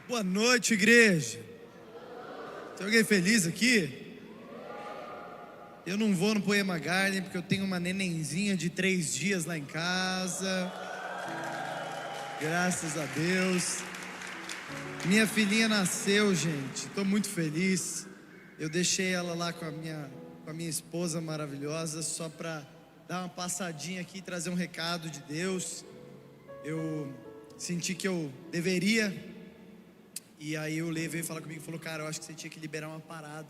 Boa noite, igreja. Tem alguém feliz aqui? Eu não vou no Poema Garden porque eu tenho uma nenenzinha de 3 dias lá em casa. Graças a Deus. Minha filhinha nasceu, gente. Estou muito feliz. Eu deixei ela lá com a minha esposa maravilhosa só para dar uma passadinha aqui e trazer um recado de Deus. Eu senti que eu deveria. E aí o Lê veio falar comigo e falou: cara, eu acho que você tinha que liberar uma parada.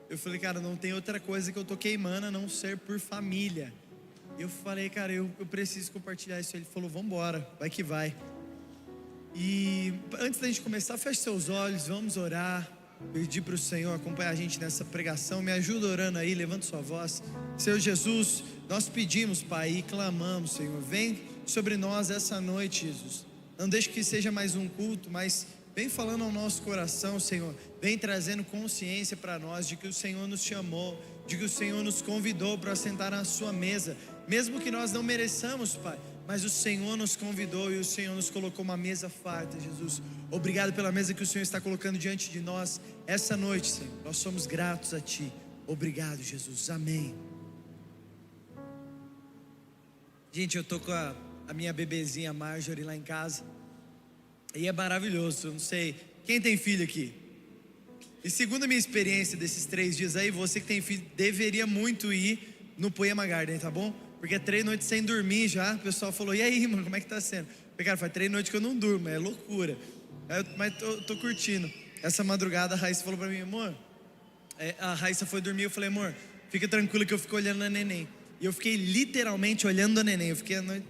Eu falei: cara, não tem outra coisa que eu tô queimando a não ser por família. Eu falei: cara, eu preciso compartilhar isso. Ele falou: vambora, vai que vai. E antes da gente começar, feche seus olhos, vamos orar. Pedir para o Senhor acompanhar a gente nessa pregação. Me ajuda orando aí, levanta sua voz. Senhor Jesus, nós pedimos, Pai, e clamamos, Senhor, vem sobre nós essa noite, Jesus. Não deixe que seja mais um culto, mas vem falando ao nosso coração, Senhor. Vem trazendo consciência para nós de que o Senhor nos chamou, de que o Senhor nos convidou para sentar na sua mesa, mesmo que nós não mereçamos, Pai, mas o Senhor nos convidou e o Senhor nos colocou uma mesa farta, Jesus. Obrigado pela mesa que o Senhor está colocando diante de nós essa noite, Senhor. Nós somos gratos a Ti. Obrigado, Jesus. Amém. Gente, eu tô com a minha bebezinha Marjorie lá em casa. E é maravilhoso, eu não sei. Quem tem filho aqui? E segundo a minha experiência desses 3 dias aí, você que tem filho deveria muito ir no Poema Garden, tá bom? Porque é 3 noites sem dormir já. O pessoal falou: e aí, mano, como é que tá sendo? Eu falei: cara, faz 3 noites que eu não durmo, é loucura. Mas tô curtindo. Essa madrugada a Raíssa falou pra mim: amor, a Raíssa foi dormir. Eu falei: amor, fica tranquilo que eu fico olhando a neném. E eu fiquei literalmente olhando a neném. Eu fiquei a noite.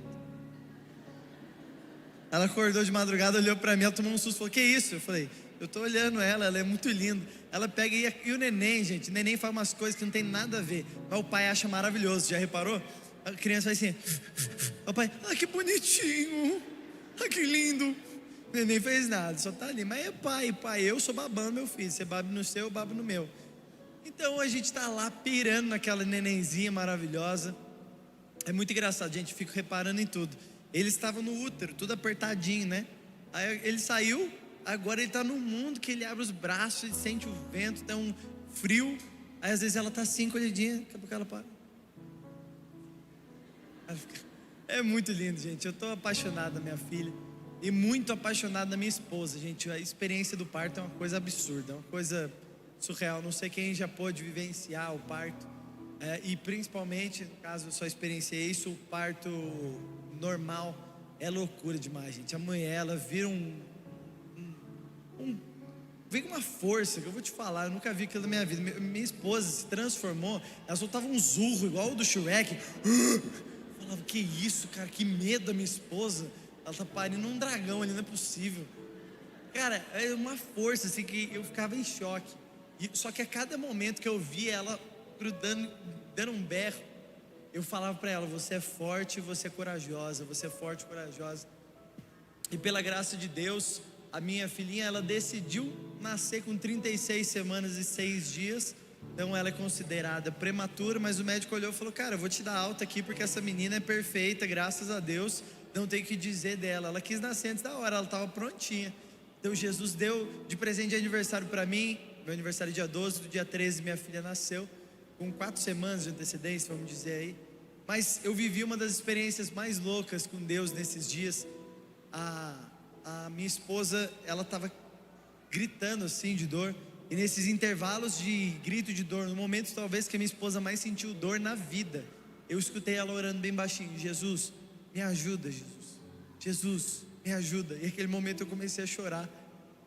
Ela acordou de madrugada, olhou pra mim, ela tomou um susto, falou: que isso? Eu falei: eu tô olhando ela é muito linda. Ela pega e o neném, gente, o neném faz umas coisas que não tem nada a ver, mas o pai acha maravilhoso, já reparou? A criança faz assim, o pai: ah, que bonitinho, ah, que lindo. O neném fez nada, só tá ali. Mas é pai, eu sou babando meu filho, você babe no seu, eu babo no meu. Então a gente tá lá pirando naquela nenenzinha maravilhosa. É muito engraçado, gente, fico reparando em tudo. Ele estava no útero, tudo apertadinho, né? Aí ele saiu, agora ele está no mundo que ele abre os braços, ele sente o vento, tá um frio. Aí às vezes ela está assim, encolhidinha, daqui a pouco ela para. É muito lindo, gente. Eu estou apaixonado da minha filha e muito apaixonado da minha esposa, gente. A experiência do parto é uma coisa absurda, é uma coisa surreal. Não sei quem já pôde vivenciar o parto, e principalmente, no caso eu só experienciei isso, o parto normal é loucura demais, gente. A mulher, ela vira vem com uma força que eu vou te falar, eu nunca vi aquilo na minha vida. Minha esposa se transformou, ela soltava um zurro igual o do Shrek. Eu falava: que isso, cara, que medo da minha esposa. Ela tá parindo um dragão ali, não é possível. Cara, é uma força assim que eu ficava em choque. Só que a cada momento que eu via ela grudando, dando um berro, eu falava para ela: você é forte, você é corajosa, você é forte e corajosa. E pela graça de Deus, a minha filhinha, ela decidiu nascer com 36 semanas e 6 dias. Então ela é considerada prematura, mas o médico olhou e falou: cara, eu vou te dar alta aqui porque essa menina é perfeita, graças a Deus, não tem o que dizer dela. Ela quis nascer antes da hora, ela estava prontinha. Então Jesus deu de presente de aniversário para mim. Meu aniversário é dia 12, do dia 13 minha filha nasceu, com 4 semanas de antecedência, vamos dizer aí. Mas eu vivi uma das experiências mais loucas com Deus nesses dias. A minha esposa, ela estava gritando assim de dor. E nesses intervalos de grito de dor, no momento talvez que a minha esposa mais sentiu dor na vida, eu escutei ela orando bem baixinho: Jesus, me ajuda, Jesus. Jesus, me ajuda. E naquele momento eu comecei a chorar.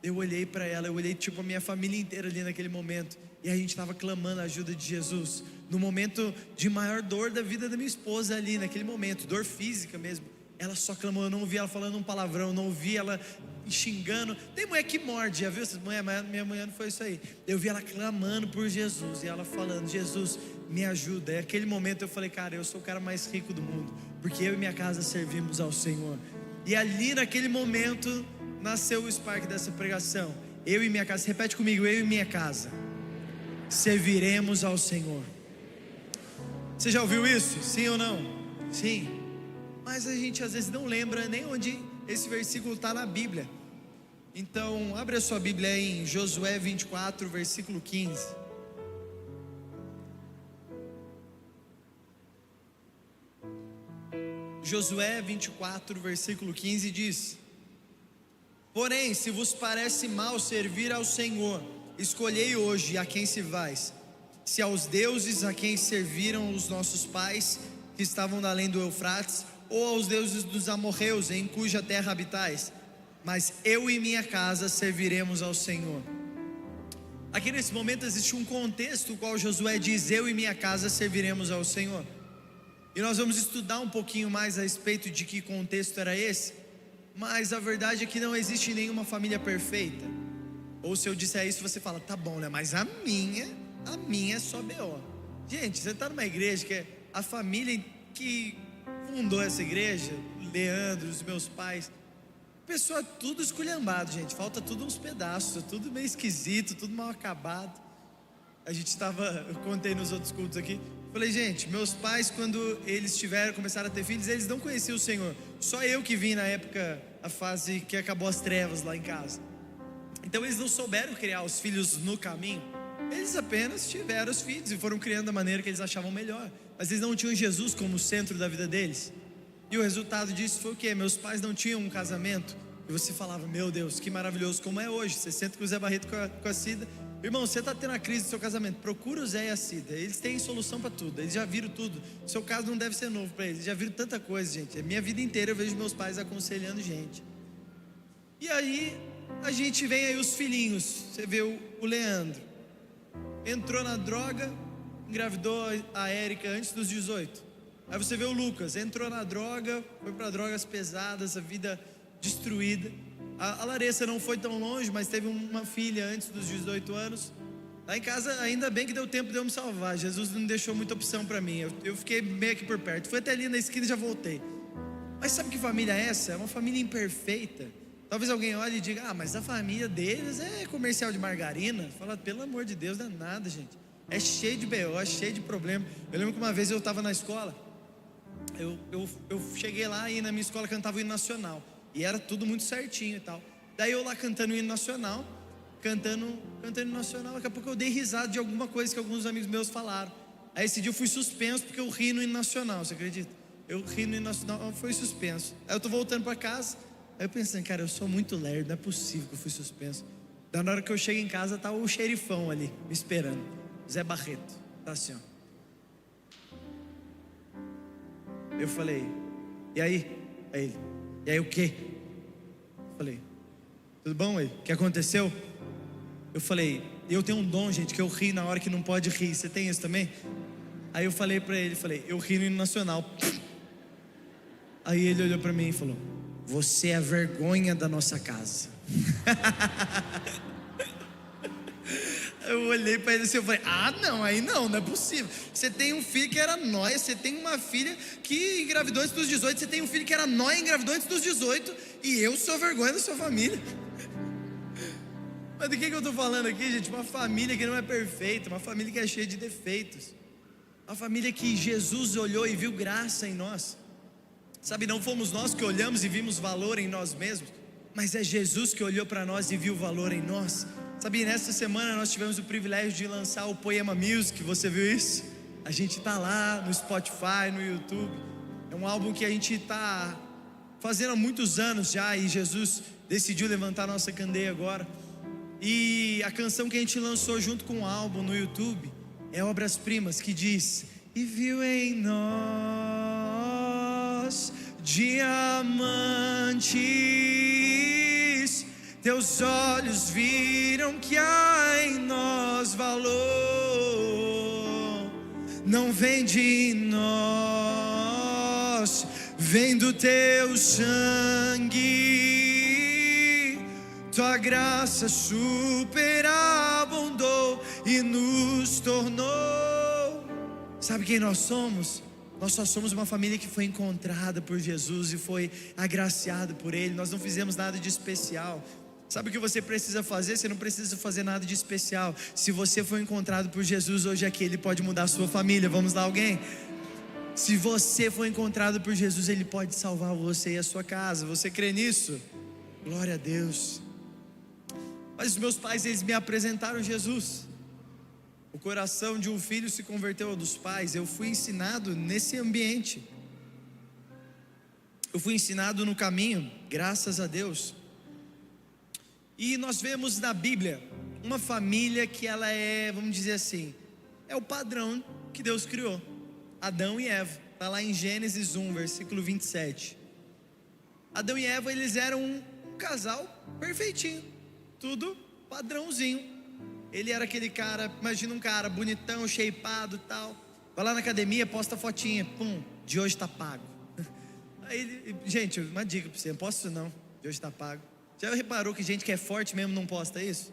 Eu olhei para ela, eu olhei tipo a minha família inteira ali naquele momento. E a gente estava clamando a ajuda de Jesus. No momento de maior dor da vida da minha esposa ali, naquele momento, dor física mesmo. Ela só clamou, eu não ouvi ela falando um palavrão, não ouvi ela xingando. Tem mulher que morde, já viu essas mulheres? Mas minha mulher não foi isso aí. Eu vi ela clamando por Jesus e ela falando: Jesus, me ajuda. E naquele momento eu falei: cara, eu sou o cara mais rico do mundo, porque eu e minha casa servimos ao Senhor. E ali naquele momento nasceu o spark dessa pregação. Eu e minha casa, repete comigo: eu e minha casa serviremos ao Senhor. Você já ouviu isso? Sim ou não? Sim. Mas a gente às vezes não lembra nem onde esse versículo está na Bíblia. Então, abre a sua Bíblia aí em Josué 24, versículo 15. Josué 24, versículo 15 diz: porém, se vos parece mal servir ao Senhor, escolhei hoje a quem servais, se aos deuses a quem serviram os nossos pais, que estavam da além do Eufrates, ou aos deuses dos amorreus, em cuja terra habitais. Mas eu e minha casa serviremos ao Senhor. Aqui nesse momento existe um contexto no qual Josué diz: eu e minha casa serviremos ao Senhor. E nós vamos estudar um pouquinho mais a respeito de que contexto era esse. Mas a verdade é que não existe nenhuma família perfeita. Ou se eu disser isso, você fala: tá bom, né? Mas a minha é só B.O. Gente, você está numa igreja que é a família que fundou essa igreja, Leandro, os meus pais, pessoa tudo esculhambado, gente, falta tudo uns pedaços, tudo meio esquisito, tudo mal acabado. Eu contei nos outros cultos aqui, falei: gente, meus pais, quando eles começaram a ter filhos, eles não conheciam o Senhor. Só eu que vim na época, a fase que acabou as trevas lá em casa. Então eles não souberam criar os filhos no caminho. Eles apenas tiveram os filhos e foram criando da maneira que eles achavam melhor. Mas eles não tinham Jesus como centro da vida deles. E o resultado disso foi o quê? Meus pais não tinham um casamento. E você falava: meu Deus, que maravilhoso como é hoje. Você senta com o Zé Barreto com a Cida. Irmão, você está tendo a crise do seu casamento, procura o Zé e a Cida. Eles têm solução para tudo, eles já viram tudo. O seu caso não deve ser novo para eles, já viram tanta coisa, gente. A minha vida inteira eu vejo meus pais aconselhando gente. E aí, a gente vem aí os filhinhos. Você vê o Leandro, entrou na droga, engravidou a Érica antes dos 18. Aí você vê o Lucas, entrou na droga, foi para drogas pesadas, a vida destruída. A Larissa não foi tão longe, mas teve uma filha antes dos 18 anos. Lá em casa, ainda bem que deu tempo de eu me salvar. Jesus não deixou muita opção para mim. Eu fiquei meio aqui por perto. Fui até ali na esquina e já voltei. Mas sabe que família é essa? É uma família imperfeita. Talvez alguém olhe e diga: ah, mas a família deles é comercial de margarina. Fala: pelo amor de Deus, não é nada, gente. É cheio de B.O., é cheio de problema. Eu lembro que uma vez eu estava na escola. Eu cheguei lá e na minha escola cantava o hino nacional. E era tudo muito certinho e tal. Daí eu lá cantando o hino nacional, cantando o hino nacional. Daqui a pouco eu dei risada de alguma coisa que alguns amigos meus falaram. Aí esse dia eu fui suspenso porque eu ri no hino nacional, você acredita? Eu ri no hino nacional, foi suspenso. Aí eu tô voltando para casa, aí eu pensando: cara, eu sou muito lerdo, não é possível que eu fui suspenso. Daí na hora que eu chego em casa, tá o xerifão ali, me esperando, Zé Barreto, tá assim, ó. Eu falei: e aí? Aí ele: e aí o quê? Eu falei: tudo bom aí? O que aconteceu? Eu falei: eu tenho um dom, gente, que eu ri na hora que não pode rir. Você tem isso também? Aí eu falei pra ele, eu ri no hino nacional. Aí ele olhou pra mim e falou: você é a vergonha da nossa casa. Eu olhei para ele assim, eu falei: ah, não, aí não é possível. Você tem um filho que era nóia, você tem uma filha que engravidou antes dos 18, você tem um filho que era nóia e engravidou antes dos 18, e eu sou vergonha da sua família. Mas do que eu estou falando aqui, gente? Uma família que não é perfeita, uma família que é cheia de defeitos, uma família que Jesus olhou e viu graça em nós. Sabe, não fomos nós que olhamos e vimos valor em nós mesmos, mas é Jesus que olhou para nós e viu valor em nós. Sabe, nessa semana nós tivemos o privilégio de lançar o Poema Music, você viu isso? A gente tá lá no Spotify, no YouTube. É um álbum que a gente está fazendo há muitos anos já, e Jesus decidiu levantar a nossa candeia agora. E a canção que a gente lançou junto com o álbum no YouTube é Obras Primas, que diz: e viu em nós diamantes, teus olhos viram que há em nós valor, não vem de nós, vem do teu sangue, tua graça superabundou e nos tornou. Sabe quem nós somos? Nós só somos uma família que foi encontrada por Jesus e foi agraciada por Ele. Nós não fizemos nada de especial. Sabe o que você precisa fazer? Você não precisa fazer nada de especial. Se você foi encontrado por Jesus hoje aqui, Ele pode mudar a sua família. Vamos lá, alguém? Se você foi encontrado por Jesus, Ele pode salvar você e a sua casa. Você crê nisso? Glória a Deus. Mas os meus pais, eles me apresentaram Jesus. O coração de um filho se converteu ao dos pais. Eu fui ensinado nesse ambiente. Eu fui ensinado no caminho, graças a Deus. E nós vemos na Bíblia uma família que ela é, vamos dizer assim, é o padrão que Deus criou. Adão e Eva. Está lá em Gênesis 1, versículo 27. Adão e Eva, eles eram um casal perfeitinho. Tudo padrãozinho. Ele era aquele cara, imagina um cara bonitão, shapeado e tal. Vai lá na academia, posta fotinha. Pum, de hoje está pago. Aí, gente, uma dica para você, não posto isso não. De hoje está pago. Já reparou que gente que é forte mesmo não posta isso?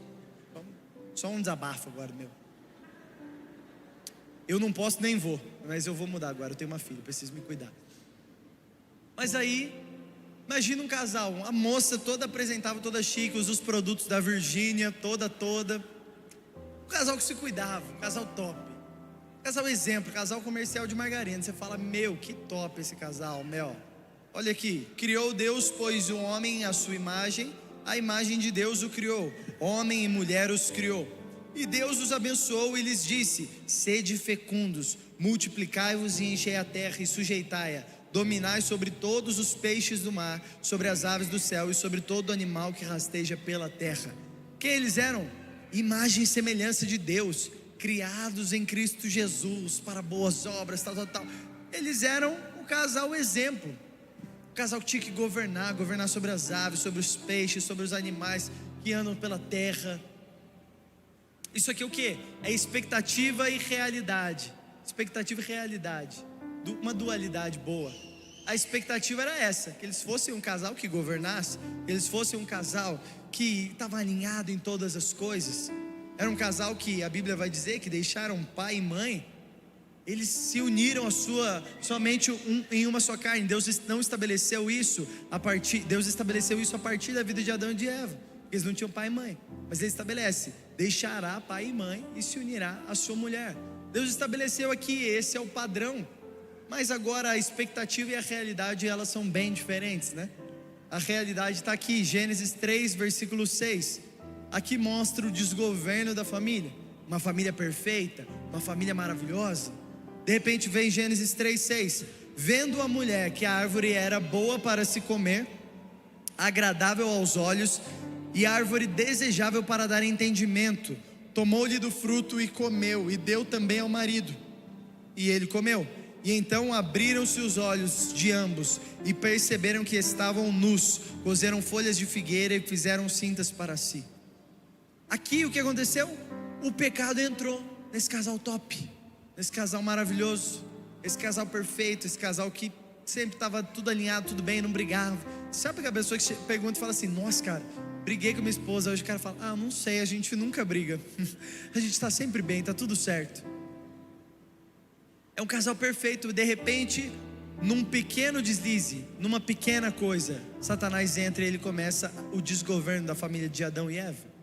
Só um desabafo agora, meu. Eu não posso nem vou, mas eu vou mudar agora, eu tenho uma filha, preciso me cuidar. Mas aí, imagina um casal, a moça toda apresentável, toda chique, usa os produtos da Virgínia, toda. Um casal que se cuidava, um casal top. Casal exemplo, casal comercial de margarina. Você fala, meu, que top esse casal, meu. Olha aqui, criou Deus, pois o homem à sua imagem, a imagem de Deus o criou, homem e mulher os criou. E Deus os abençoou e lhes disse: sede fecundos, multiplicai-vos e enchei a terra e sujeitai-a, dominai sobre todos os peixes do mar, sobre as aves do céu e sobre todo animal que rasteja pela terra. Que eles eram? Imagem e semelhança de Deus, criados em Cristo Jesus para boas obras, tal. Eles eram o casal exemplo. O casal que tinha que governar sobre as aves, sobre os peixes, sobre os animais que andam pela terra. Isso aqui é o que? É expectativa e realidade. Expectativa e realidade. Uma dualidade boa. A expectativa era essa, que eles fossem um casal que governasse, que eles fossem um casal que estava alinhado em todas as coisas. Era um casal que a Bíblia vai dizer que deixaram pai e mãe. Eles se uniram somente em uma só carne. Deus não estabeleceu isso Deus estabeleceu isso a partir da vida de Adão e de Eva. Eles não tinham pai e mãe, mas Ele estabelece: deixará pai e mãe e se unirá à sua mulher. Deus estabeleceu aqui, esse é o padrão. Mas agora a expectativa e a realidade, elas são bem diferentes, né? A realidade está aqui, Gênesis 3, versículo 6. Aqui mostra o desgoverno da família. Uma família perfeita, uma família maravilhosa. De repente vem Gênesis 3, 6. Vendo a mulher que a árvore era boa para se comer, agradável aos olhos, e árvore desejável para dar entendimento, tomou-lhe do fruto e comeu, e deu também ao marido, e ele comeu. E então abriram-se os olhos de ambos, e perceberam que estavam nus, coseram folhas de figueira e fizeram cintas para si. Aqui o que aconteceu? O pecado entrou nesse casal top, nesse casal maravilhoso, esse casal perfeito, esse casal que sempre estava tudo alinhado, tudo bem, não brigava. Sabe aquela pessoa que pergunta e fala assim: nossa, cara, briguei com minha esposa. Hoje o cara fala: ah, não sei, a gente nunca briga. A gente está sempre bem, está tudo certo. É um casal perfeito. De repente, num pequeno deslize, numa pequena coisa, Satanás entra e ele começa o desgoverno da família de Adão e Eva.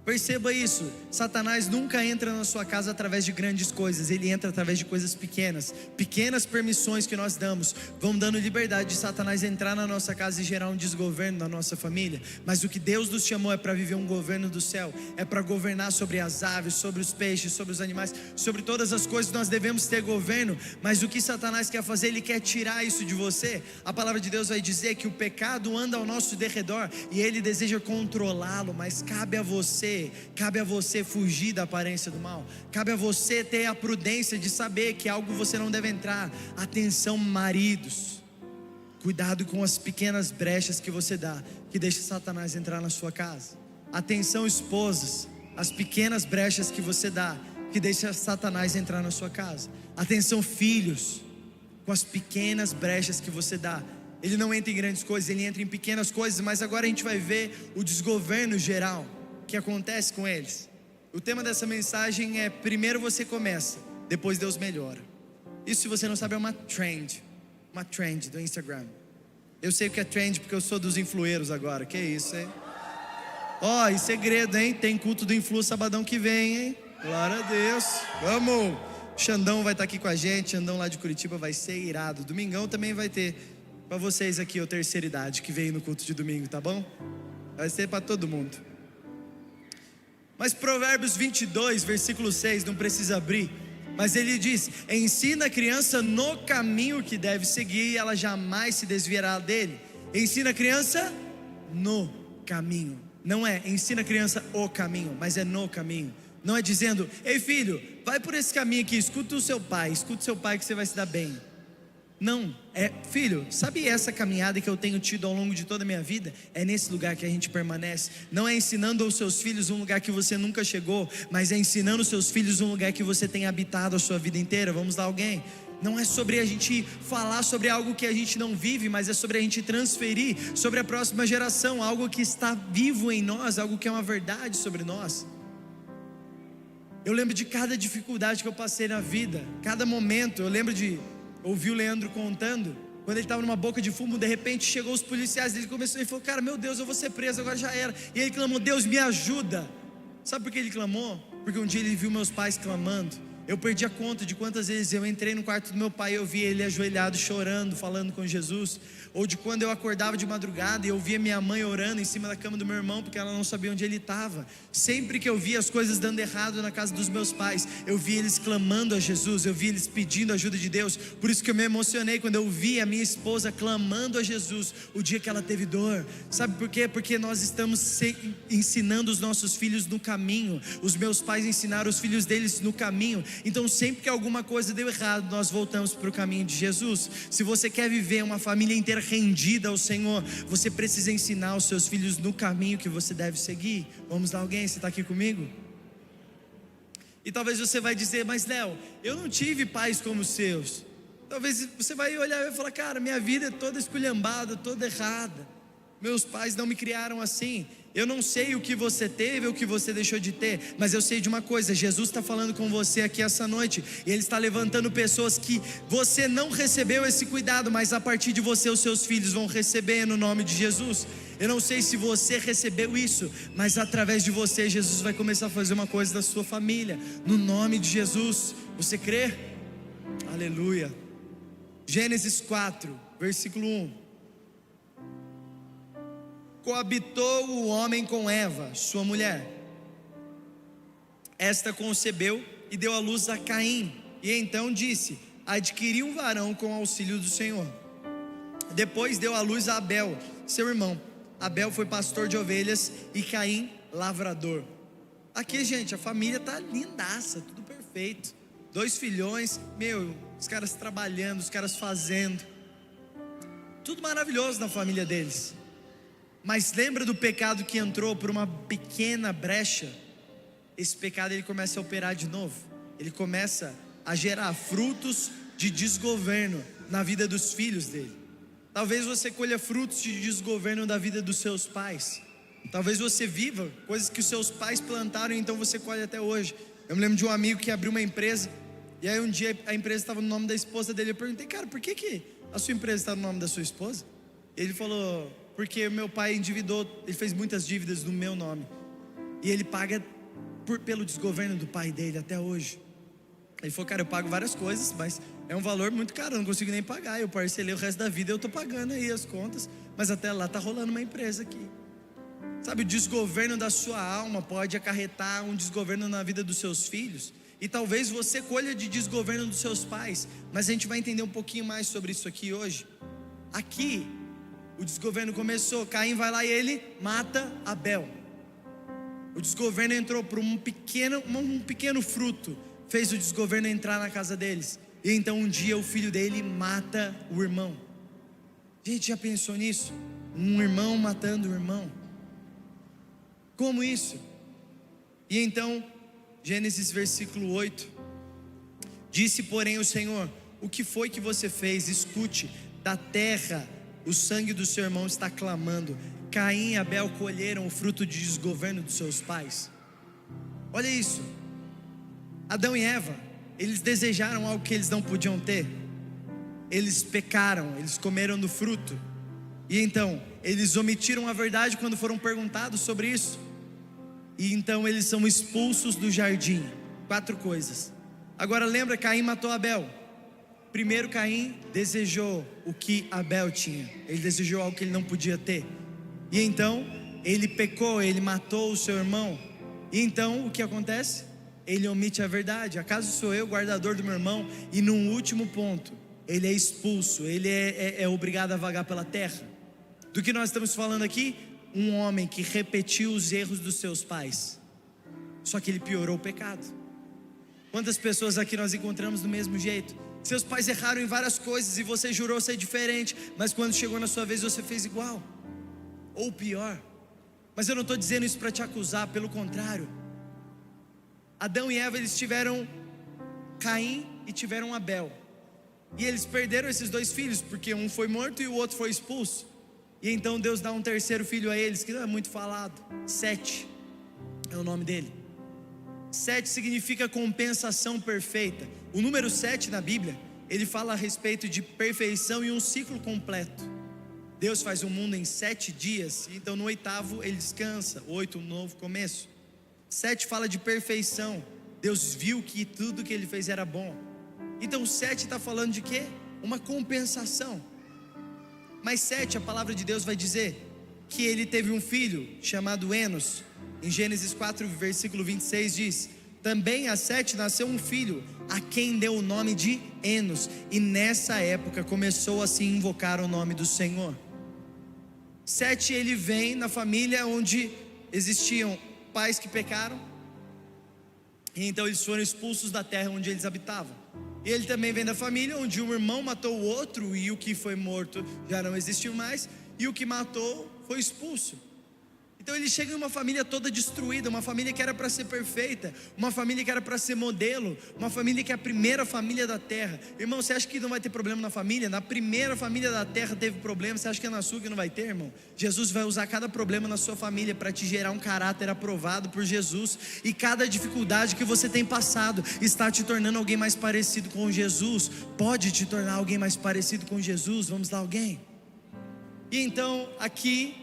Perceba isso, Satanás nunca entra na sua casa através de grandes coisas, ele entra através de coisas pequenas. Pequenas permissões que nós damos vão dando liberdade de Satanás entrar na nossa casa e gerar um desgoverno na nossa família. Mas o que Deus nos chamou é para viver um governo do céu, é para governar sobre as aves, sobre os peixes, sobre os animais, sobre todas as coisas. Nós devemos ter governo. Mas o que Satanás quer fazer? Ele quer tirar isso de você. A palavra de Deus vai dizer que o pecado anda ao nosso derredor e ele deseja controlá-lo, mas cabe a você fugir da aparência do mal. Cabe a você ter a prudência de saber que algo você não deve entrar. Atenção, maridos, cuidado com as pequenas brechas que você dá, que deixa Satanás entrar na sua casa. Atenção, esposas, as pequenas brechas que você dá, que deixa Satanás entrar na sua casa. Atenção, filhos, com as pequenas brechas que você dá. Ele não entra em grandes coisas, ele entra em pequenas coisas. Mas agora a gente vai ver o desgoverno geral que acontece com eles. O tema dessa mensagem é: primeiro você começa, depois Deus melhora. Isso, se você não sabe, é uma trend do Instagram. Eu sei o que é trend porque eu sou dos influeiros agora. Que isso, hein? Ó, e segredo, hein? Tem culto do Influ sabadão que vem, hein? Glória a Deus. Vamos! Xandão vai estar aqui com a gente. Xandão lá de Curitiba vai ser irado. Domingão também vai ter para vocês aqui, a terceira idade que vem no culto de domingo, tá bom? Vai ser para todo mundo. Mas Provérbios 22, versículo 6, não precisa abrir, mas ele diz: ensina a criança no caminho que deve seguir e ela jamais se desviará dele. Ensina a criança no caminho. Não é ensina a criança o caminho, mas é no caminho. Não é dizendo: ei filho, vai por esse caminho aqui, escuta o seu pai que você vai se dar bem. Não, é filho, sabe essa caminhada que eu tenho tido ao longo de toda a minha vida? É nesse lugar que a gente permanece. Não é ensinando aos seus filhos um lugar que você nunca chegou, mas é ensinando aos seus filhos um lugar que você tem habitado a sua vida inteira. Vamos lá, alguém? Não é sobre a gente falar sobre algo que a gente não vive, mas é sobre a gente transferir sobre a próxima geração algo que está vivo em nós, algo que é uma verdade sobre nós. Eu lembro de cada dificuldade que eu passei na vida, cada momento. Eu lembro de ouvir o Leandro contando, quando ele estava numa boca de fumo, de repente chegou os policiais, ele falou: cara, meu Deus, eu vou ser preso, agora já era. E ele clamou: Deus, me ajuda. Sabe por que ele clamou? Porque um dia ele viu meus pais clamando. Eu perdi a conta de quantas vezes eu entrei no quarto do meu pai e eu via ele ajoelhado, chorando, falando com Jesus. Ou de quando eu acordava de madrugada e eu via minha mãe orando em cima da cama do meu irmão, porque ela não sabia onde ele estava. Sempre que eu via as coisas dando errado na casa dos meus pais, eu via eles clamando a Jesus, eu via eles pedindo a ajuda de Deus. Por isso que eu me emocionei quando eu vi a minha esposa clamando a Jesus o dia que ela teve dor. Sabe por quê? Porque nós estamos ensinando os nossos filhos no caminho. Os meus pais ensinaram os filhos deles no caminho. Então sempre que alguma coisa deu errado, nós voltamos para o caminho de Jesus. Se você quer viver uma família inteira rendida ao Senhor, você precisa ensinar os seus filhos no caminho que você deve seguir. Vamos lá, alguém? Você está aqui comigo? E talvez você vai dizer: mas Léo, eu não tive pais como os seus. Talvez você vai olhar e vai falar: cara, minha vida é toda esculhambada, toda errada, meus pais não me criaram assim. Eu não sei o que você teve ou o que você deixou de ter, mas eu sei de uma coisa: Jesus está falando com você aqui essa noite, e Ele está levantando pessoas que você não recebeu esse cuidado, mas a partir de você os seus filhos vão receber no nome de Jesus. Eu não sei se você recebeu isso, mas através de você Jesus vai começar a fazer uma coisa da sua família, no nome de Jesus. Você crê? Aleluia. Gênesis 4, versículo 1. Coabitou o homem com Eva, sua mulher. Esta concebeu e deu à luz a Caim. E então disse: adquiri um varão com auxílio do Senhor. Depois deu à luz a Abel, seu irmão. Abel foi pastor de ovelhas e Caim lavrador. Aqui, gente, a família tá lindaça, tudo perfeito. 2 filhões, os caras trabalhando, os caras fazendo. Tudo maravilhoso na família deles. Mas lembra do pecado que entrou por uma pequena brecha? Esse pecado ele começa a operar de novo. Ele começa a gerar frutos de desgoverno na vida dos filhos dele. Talvez você colha frutos de desgoverno da vida dos seus pais. Talvez você viva coisas que os seus pais plantaram e então você colhe até hoje. Eu me lembro de um amigo que abriu uma empresa, e aí um dia a empresa estava no nome da esposa dele. Eu perguntei: cara, por que a sua empresa está no nome da sua esposa? Ele falou: porque meu pai endividou, ele fez muitas dívidas no meu nome, e ele paga pelo desgoverno do pai dele até hoje. Ele falou: cara, eu pago várias coisas, mas é um valor muito caro, eu não consigo nem pagar. Eu parcelei o resto da vida, eu estou pagando aí as contas, mas até lá está rolando uma empresa aqui. Sabe, o desgoverno da sua alma pode acarretar um desgoverno na vida dos seus filhos. E talvez você colha de desgoverno dos seus pais, mas a gente vai entender um pouquinho mais sobre isso aqui hoje. Aqui o desgoverno começou, Caim vai lá e ele mata Abel. O desgoverno entrou por um pequeno fruto, fez o desgoverno entrar na casa deles. E então um dia o filho dele mata o irmão. Gente, já pensou nisso? Um irmão matando o irmão. Como isso? E então, Gênesis versículo 8. Disse porém o Senhor: o que foi que você fez? Escute, da terra o sangue do seu irmão está clamando. Caim e Abel colheram o fruto de desgoverno dos seus pais. Olha isso. Adão e Eva, eles desejaram algo que eles não podiam ter. Eles pecaram, eles comeram do fruto. E então, eles omitiram a verdade quando foram perguntados sobre isso. E então eles são expulsos do jardim. 4 coisas. Agora lembra, Caim matou Abel. Primeiro, Caim desejou o que Abel tinha. Ele desejou algo que ele não podia ter. E então, ele pecou, ele matou o seu irmão. E então o que acontece? Ele omite a verdade. Acaso sou eu guardador do meu irmão? E num último ponto, ele é expulso, ele é obrigado a vagar pela terra. Do que nós estamos falando aqui? Um homem que repetiu os erros dos seus pais, só que ele piorou o pecado. Quantas pessoas aqui nós encontramos do mesmo jeito? Seus pais erraram em várias coisas e você jurou ser diferente, mas quando chegou na sua vez você fez igual, ou pior. Mas eu não estou dizendo isso para te acusar, pelo contrário. Adão e Eva, eles tiveram Caim e tiveram Abel, e eles perderam esses dois filhos, porque um foi morto e o outro foi expulso. E então Deus dá um terceiro filho a eles, que não é muito falado. Sete é o nome dele. Sete significa compensação perfeita. O número 7 na Bíblia, ele fala a respeito de perfeição e um ciclo completo. Deus faz o mundo em 7 dias, então no 8º ele descansa. 8, um novo começo. 7 fala de perfeição. Deus viu que tudo que ele fez era bom. Então o 7 está falando de quê? Uma compensação. Mas 7, a palavra de Deus vai dizer que ele teve um filho chamado Enos. Em Gênesis 4, versículo 26 diz: também a 7 nasceu um filho, a quem deu o nome de Enos. E nessa época começou a se invocar o nome do Senhor. 7, ele vem na família onde existiam pais que pecaram, e então eles foram expulsos da terra onde eles habitavam. E ele também vem da família onde um irmão matou o outro, e o que foi morto já não existiu mais, e o que matou foi expulso. Então ele chega em uma família toda destruída, uma família que era para ser perfeita, uma família que era para ser modelo, uma família que é a primeira família da terra. Irmão, você acha que não vai ter problema na família? Na primeira família da terra teve problema, você acha que é na sua que não vai ter, irmão? Jesus vai usar cada problema na sua família para te gerar um caráter aprovado por Jesus. E cada dificuldade que você tem passado está te tornando alguém mais parecido com Jesus. Pode te tornar alguém mais parecido com Jesus. Vamos lá, alguém? E então aqui,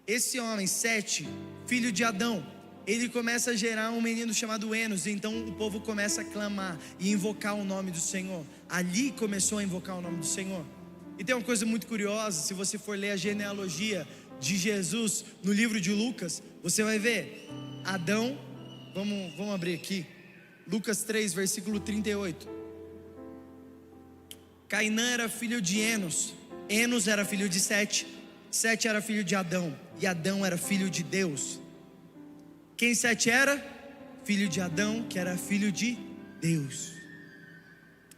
esse homem, 7, filho de Adão, ele começa a gerar um menino chamado Enos. Então o povo começa a clamar e invocar o nome do Senhor. Ali começou a invocar o nome do Senhor. E tem uma coisa muito curiosa, se você for ler a genealogia de Jesus no livro de Lucas, você vai ver Adão, vamos abrir aqui, Lucas 3, versículo 38. Cainã era filho de Enos, Enos era filho de 7, 7 era filho de Adão, e Adão era filho de Deus. Quem 7 era? Filho de Adão, que era filho de Deus.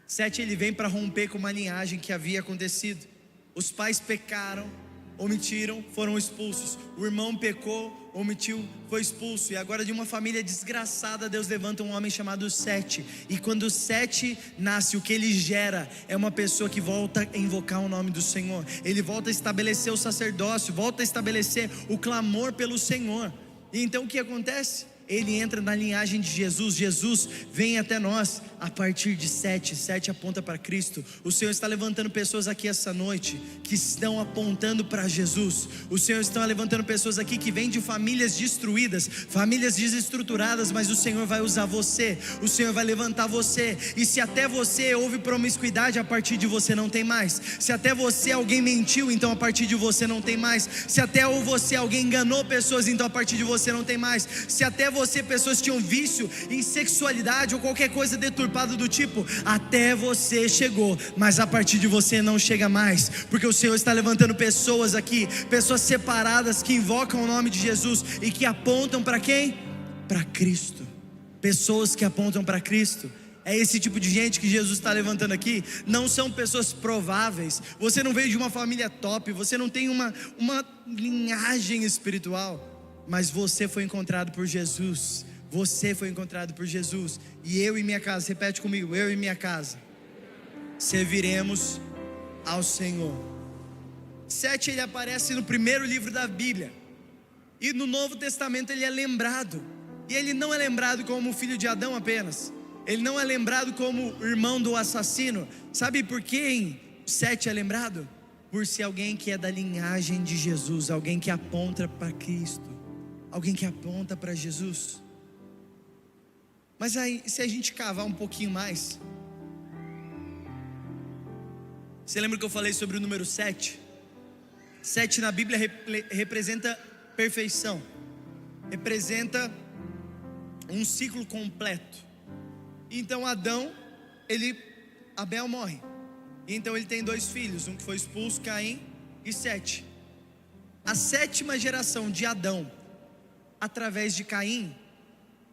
7, ele vem para romper com uma linhagem que havia acontecido. Os pais pecaram, omitiram, foram expulsos. O irmão pecou, omitiu, foi expulso. E agora, de uma família desgraçada, Deus levanta um homem chamado 7. E quando 7 nasce, o que ele gera é uma pessoa que volta a invocar o nome do Senhor. Ele volta a estabelecer o sacerdócio, volta a estabelecer o clamor pelo Senhor. E então o que acontece? Ele entra na linhagem de Jesus. Jesus vem até nós a partir de 7. 7 aponta para Cristo. O Senhor está levantando pessoas aqui essa noite que estão apontando para Jesus. O Senhor está levantando pessoas aqui que vêm de famílias destruídas, famílias desestruturadas, mas o Senhor vai usar você. O Senhor vai levantar você. E se até você houve promiscuidade, a partir de você não tem mais. Se até você alguém mentiu, então a partir de você não tem mais. Se até você alguém enganou pessoas, então a partir de você não tem mais. Se até você, pessoas tinham vício em sexualidade ou qualquer coisa deturpada do tipo, até você chegou, mas a partir de você não chega mais, porque o Senhor está levantando pessoas aqui, pessoas separadas que invocam o nome de Jesus e que apontam para quem? Para Cristo. Pessoas que apontam para Cristo. É esse tipo de gente que Jesus está levantando aqui. Não são pessoas prováveis. Você não veio de uma família top, você não tem uma linhagem espiritual, mas você foi encontrado por Jesus. Você foi encontrado por Jesus. E eu e minha casa, repete comigo, eu e minha casa serviremos ao Senhor. 7, ele aparece no primeiro livro da Bíblia. E no Novo Testamento ele é lembrado. E ele não é lembrado como filho de Adão apenas. Ele não é lembrado como irmão do assassino. Sabe por quem 7 é lembrado? Por ser alguém que é da linhagem de Jesus, alguém que aponta para Cristo, alguém que aponta para Jesus. Mas aí, se a gente cavar um pouquinho mais, você lembra que eu falei sobre o número 7? 7 na Bíblia representa perfeição, representa um ciclo completo. Então Abel morre. Então ele tem 2 filhos, um que foi expulso, Caim, e Sete. A 7ª geração de Adão, através de Caim,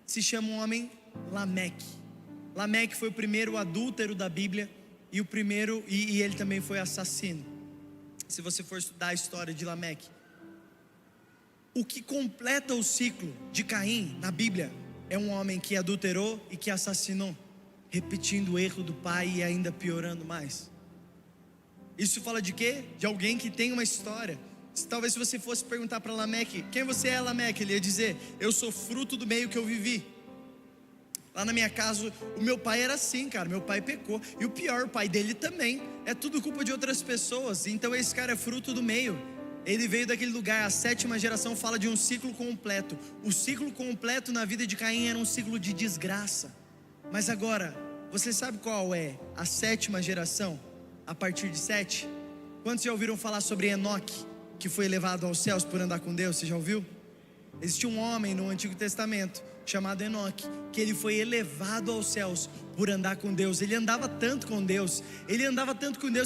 se chama um homem Lameque. Lameque foi o primeiro adúltero da Bíblia e ele também foi assassino. Se você for estudar a história de Lameque, o que completa o ciclo de Caim na Bíblia é um homem que adulterou e que assassinou, repetindo o erro do pai e ainda piorando mais. Isso fala de quê? De alguém que tem uma história. Talvez se você fosse perguntar para Lameque: quem você é, Lameque? Ele ia dizer: eu sou fruto do meio que eu vivi. Lá na minha casa, o meu pai era assim, cara. Meu pai pecou. E o pior, o pai dele também. É tudo culpa de outras pessoas. Então esse cara é fruto do meio. Ele veio daquele lugar. A 7ª geração fala de um ciclo completo. O ciclo completo na vida de Caim era um ciclo de desgraça. Mas agora, você sabe qual é a 7ª geração? A partir de 7? Quantos já ouviram falar sobre Enoque, que foi elevado aos céus por andar com Deus? Você já ouviu? Existia um homem no Antigo Testamento chamado Enoque, que ele foi elevado aos céus por andar com Deus. Ele andava tanto com Deus,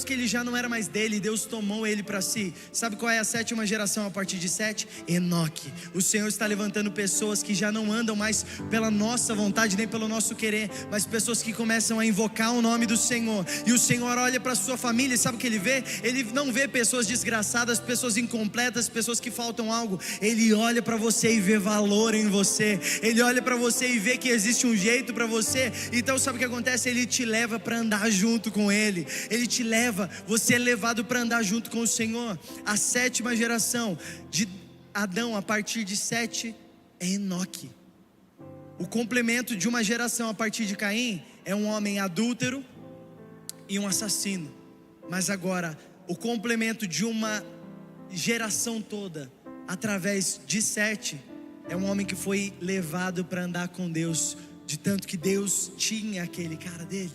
que ele já não era mais dele. Deus tomou ele para si. Sabe qual é a 7ª geração a partir de 7? Enoque. O Senhor está levantando pessoas que já não andam mais pela nossa vontade, nem pelo nosso querer, mas pessoas que começam a invocar o nome do Senhor. E o Senhor olha para a sua família e sabe o que Ele vê? Ele não vê pessoas desgraçadas, pessoas incompletas, pessoas que faltam algo. Ele olha para você e vê valor em você. Ele olha para você e vê que existe um jeito para você. Então sabe o que acontece? Ele te leva para andar junto com Ele. Ele te leva, você é levado para andar junto com o Senhor. A 7ª geração de Adão a partir de 7 é Enoque. O complemento de uma geração a partir de Caim é um homem adúltero e um assassino. Mas agora, o complemento de uma geração toda através de 7 é um homem que foi levado para andar com Deus, de tanto que Deus tinha aquele cara dele.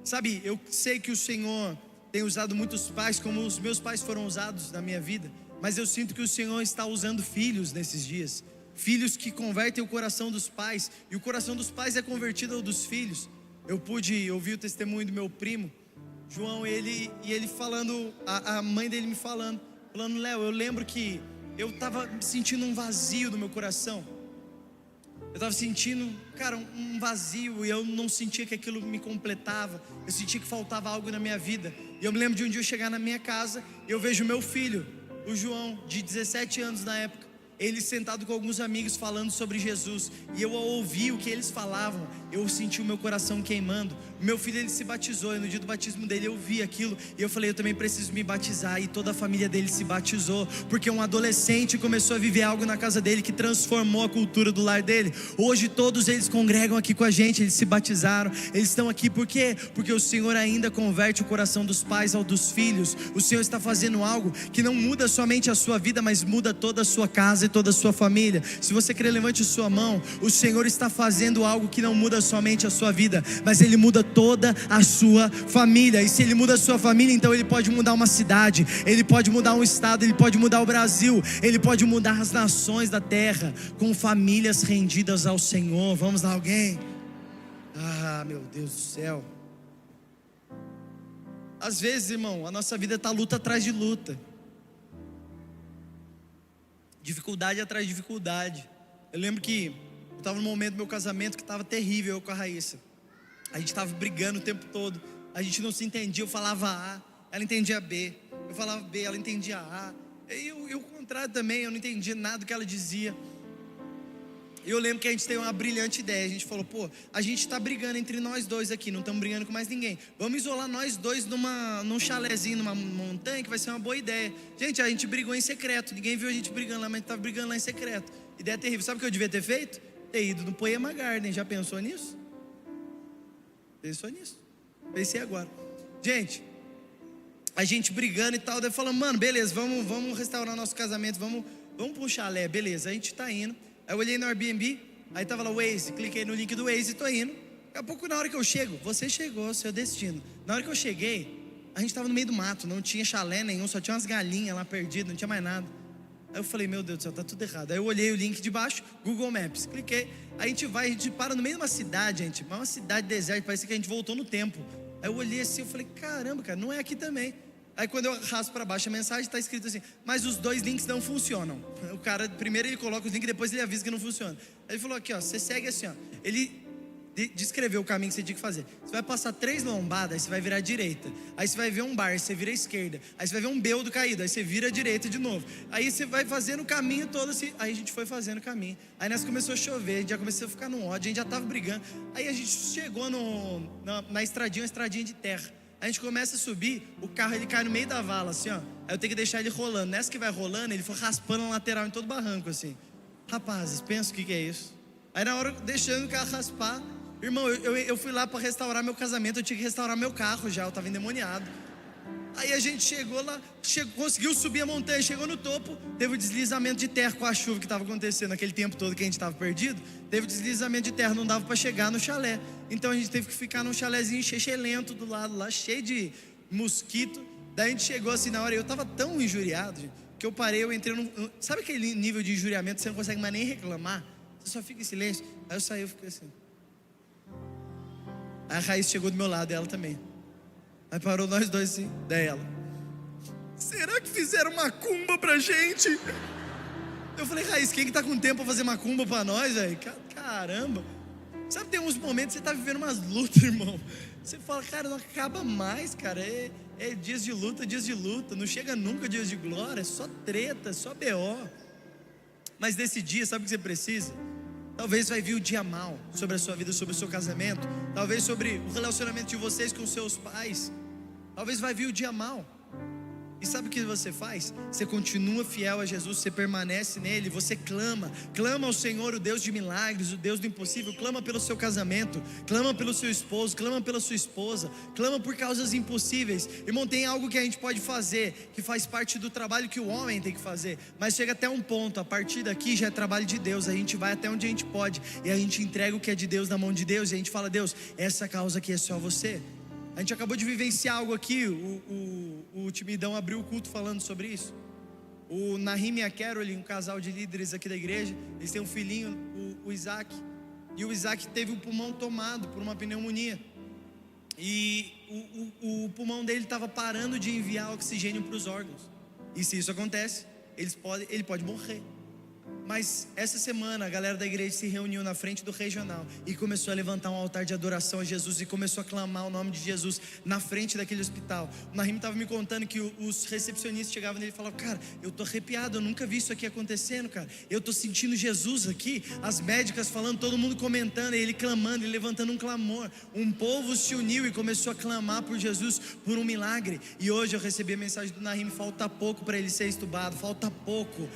Sabe, eu sei que o Senhor tem usado muitos pais como os meus pais foram usados na minha vida, mas eu sinto que o Senhor está usando filhos nesses dias. Filhos que convertem o coração dos pais, e o coração dos pais é convertido ao dos filhos. Eu pude ouvir o testemunho do meu primo João, ele falando, a mãe dele me falando: Léo, eu lembro que eu estava sentindo um vazio no meu coração. Eu estava sentindo, cara, um vazio, e eu não sentia que aquilo me completava. Eu sentia que faltava algo na minha vida. E eu me lembro de um dia eu chegar na minha casa, e eu vejo meu filho, o João, de 17 anos na época, ele sentado com alguns amigos falando sobre Jesus. E eu, ao ouvir o que eles falavam, eu senti o meu coração queimando. O meu filho, ele se batizou, e no dia do batismo dele eu vi aquilo, e eu falei: eu também preciso me batizar. E toda a família dele se batizou, porque um adolescente começou a viver algo na casa dele que transformou a cultura do lar dele. Hoje todos eles congregam aqui com a gente, eles se batizaram. Eles estão aqui por quê? Porque o Senhor ainda converte o coração dos pais ao dos filhos. O Senhor está fazendo algo que não muda somente a sua vida, mas muda toda a sua casa e toda a sua família. Se você quer, levante sua mão. O Senhor está fazendo algo que não muda somente a sua vida, mas Ele muda toda a sua família. E se Ele muda a sua família, então Ele pode mudar uma cidade, Ele pode mudar um estado, Ele pode mudar o Brasil, Ele pode mudar as nações da terra, com famílias rendidas ao Senhor. Vamos lá, alguém? Ah, meu Deus do céu. Às vezes, irmão, a nossa vida está luta atrás de luta, dificuldade atrás de dificuldade. Eu lembro que eu estava num momento do meu casamento que estava terrível, eu com a Raíssa. A gente estava brigando o tempo todo, a gente não se entendia. Eu falava A, ela entendia B. Eu falava B, ela entendia A. E o contrário também, eu não entendia nada do que ela dizia. E eu lembro que a gente teve uma brilhante ideia. A gente falou: pô, a gente está brigando entre nós dois aqui, não estamos brigando com mais ninguém. Vamos isolar nós dois num chalézinho, numa montanha, que vai ser uma boa ideia. Gente, a gente brigou em secreto, ninguém viu a gente brigando lá, mas a gente estava brigando lá em secreto. Ideia terrível. Sabe o que eu devia ter feito? Ter ido no Poema Garden. Já pensou nisso? Pensou nisso? Pensei agora. Gente, a gente brigando e tal, daí falamos: mano, beleza, vamos restaurar nosso casamento, vamos para um chalé, beleza. A gente tá indo. Aí eu olhei no Airbnb, aí tava lá o Waze, cliquei no link do Waze e tô indo. Daqui a pouco, na hora que eu chego, você chegou, seu destino. Na hora que eu cheguei, a gente tava no meio do mato, não tinha chalé nenhum, só tinha umas galinhas lá perdidas, não tinha mais nada. Aí eu falei, meu Deus do céu, tá tudo errado. Aí eu olhei o link de baixo, Google Maps, cliquei. Aí a gente para no meio de uma cidade, gente, uma cidade deserta, parece que a gente voltou no tempo. Aí eu olhei assim, eu falei, caramba, cara, não é aqui também. Aí quando eu arrasto para baixo a mensagem, está escrito assim, mas os 2 links não funcionam. O cara, primeiro ele coloca os links, depois ele avisa que não funciona. Aí ele falou aqui, ó, você segue assim, ó. Ele descreveu o caminho que você tinha que fazer. Você vai passar 3 lombadas, aí você vai virar à direita. Aí você vai ver um bar, aí você vira à esquerda. Aí você vai ver um beudo caído, aí você vira à direita de novo. Aí você vai fazendo o caminho todo assim. Aí a gente foi fazendo o caminho. Aí nós começou a chover, a gente já começou a ficar no ódio, a gente já tava brigando. Aí a gente chegou na estradinha, uma estradinha de terra. A gente começa a subir, o carro ele cai no meio da vala, assim, ó. Aí eu tenho que deixar ele rolando. Nessa que vai rolando, ele foi raspando a lateral em todo barranco, assim. Rapazes, pensa o que é isso. Aí na hora, deixando o carro raspar, irmão, eu fui lá para restaurar meu casamento. Eu tinha que restaurar meu carro já, eu estava endemoniado. Aí a gente chegou lá, conseguiu subir a montanha, chegou no topo, teve um deslizamento de terra com a chuva que estava acontecendo naquele tempo todo que a gente estava perdido. Teve um deslizamento de terra, não dava para chegar no chalé. Então a gente teve que ficar num chalézinho lento do lado lá, cheio de mosquito. Daí a gente chegou assim na hora, eu estava tão injuriado, gente, que eu parei, eu entrei sabe aquele nível de injuriamento que você não consegue mais nem reclamar? Você só fica em silêncio. Aí eu saí, eu fiquei assim. Aí a Raiz chegou do meu lado, ela também. Aí parou nós dois assim, daí ela, será que fizeram macumba pra gente? Eu falei, Raiz, quem que tá com tempo pra fazer macumba pra nós, velho? Caramba. Sabe, tem uns momentos que você tá vivendo umas lutas, irmão. Você fala, cara, não acaba mais, cara. É dias de luta. Não chega nunca dias de glória, é só treta, só BO. Mas nesse dia, sabe o que você precisa? Talvez vai vir o dia mal sobre a sua vida, sobre o seu casamento. Talvez sobre o relacionamento de vocês com seus pais. Talvez vai vir o dia mal. E sabe o que você faz? Você continua fiel a Jesus, você permanece nele, você clama ao Senhor, o Deus de milagres, o Deus do impossível. Clama pelo seu casamento, clama pelo seu esposo, clama pela sua esposa, clama por causas impossíveis. Irmão, tem algo que a gente pode fazer, que faz parte do trabalho que o homem tem que fazer, mas chega até um ponto, a partir daqui já é trabalho de Deus. A gente vai até onde a gente pode, e a gente entrega o que é de Deus na mão de Deus, e a gente fala, Deus, essa causa aqui é só você. A gente acabou de vivenciar algo aqui, o Timidão abriu o culto falando sobre isso. O Nahim e a Carolyn, um casal de líderes aqui da igreja, eles têm um filhinho, o Isaac. E o Isaac teve o pulmão tomado por uma pneumonia. E o pulmão dele estava parando de enviar oxigênio para os órgãos. E se isso acontece, ele pode morrer. Mas essa semana a galera da igreja se reuniu na frente do regional e começou a levantar um altar de adoração a Jesus, e começou a clamar o nome de Jesus na frente daquele hospital. O Nahim estava me contando que os recepcionistas chegavam nele e falavam, cara, eu tô arrepiado, eu nunca vi isso aqui acontecendo, cara. Eu tô sentindo Jesus aqui, as médicas falando, todo mundo comentando, e ele clamando, ele levantando um clamor. Um povo se uniu e começou a clamar por Jesus, por um milagre. E hoje eu recebi a mensagem do Nahim, falta pouco para ele ser estubado, falta pouco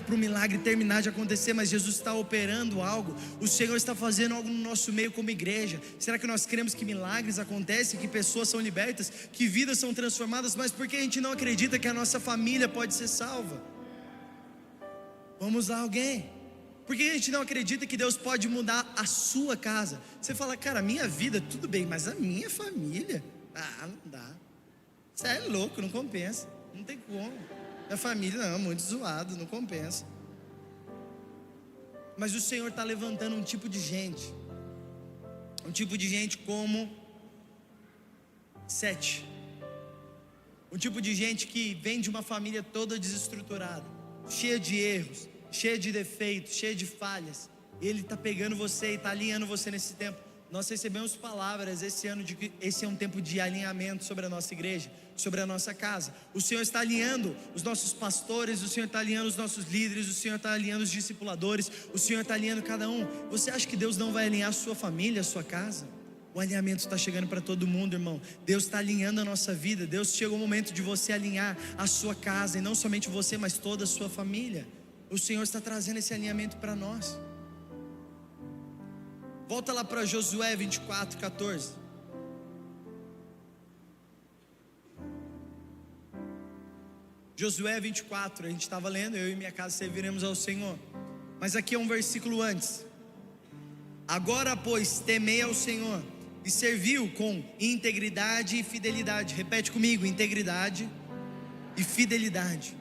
para o milagre terminar de acontecer, mas Jesus está operando algo. O Senhor está fazendo algo no nosso meio como igreja. Será que nós cremos que milagres acontecem, que pessoas são libertas, que vidas são transformadas? Mas por que a gente não acredita que a nossa família pode ser salva? Vamos lá, alguém. Por que a gente não acredita que Deus pode mudar a sua casa? Você fala, cara, a minha vida tudo bem, mas a minha família, não dá. Você é louco, não compensa. Não tem como. Minha família não, muito zoado, não compensa. Mas o Senhor está levantando um tipo de gente como Sete, um tipo de gente que vem de uma família toda desestruturada, cheia de erros, cheia de defeitos, cheia de falhas. Ele está pegando você e está alinhando você nesse tempo. Nós recebemos palavras esse ano de que esse é um tempo de alinhamento sobre a nossa igreja, sobre a nossa casa. O Senhor está alinhando os nossos pastores, o Senhor está alinhando os nossos líderes, o Senhor está alinhando os discipuladores, o Senhor está alinhando cada um. Você acha que Deus não vai alinhar a sua família, a sua casa? O alinhamento está chegando para todo mundo, irmão. Deus está alinhando a nossa vida. Deus chegou o momento de você alinhar a sua casa, e não somente você, mas toda a sua família. O Senhor está trazendo esse alinhamento para nós. Volta lá para Josué 24:14. Josué 24, a gente estava lendo, eu e minha casa serviremos ao Senhor. Mas aqui é um versículo antes. Agora, pois, temei ao Senhor e serviu com integridade e fidelidade. Repete comigo, integridade e fidelidade.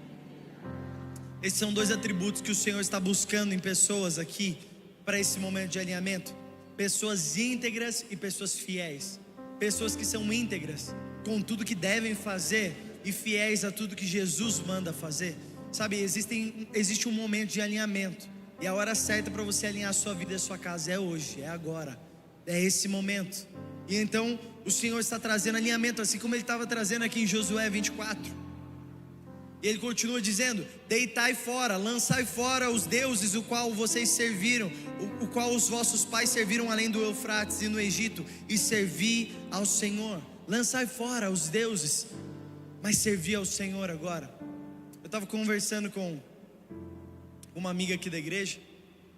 Esses são dois atributos que o Senhor está buscando em pessoas aqui, para esse momento de alinhamento: pessoas íntegras e pessoas fiéis. Pessoas que são íntegras com tudo que devem fazer e fiéis a tudo que Jesus manda fazer. Sabe, existe um momento de alinhamento, e a hora certa para você alinhar a sua vida e a sua casa é hoje, é agora, é esse momento. E então o Senhor está trazendo alinhamento, assim como Ele estava trazendo aqui em Josué 24. E Ele continua dizendo: deitai fora, lançai fora os deuses o qual vocês serviram, o qual os vossos pais serviram além do Eufrates e no Egito, e servi ao Senhor. Lançai fora os deuses, mas servi ao Senhor agora. Eu estava conversando com uma amiga aqui da igreja,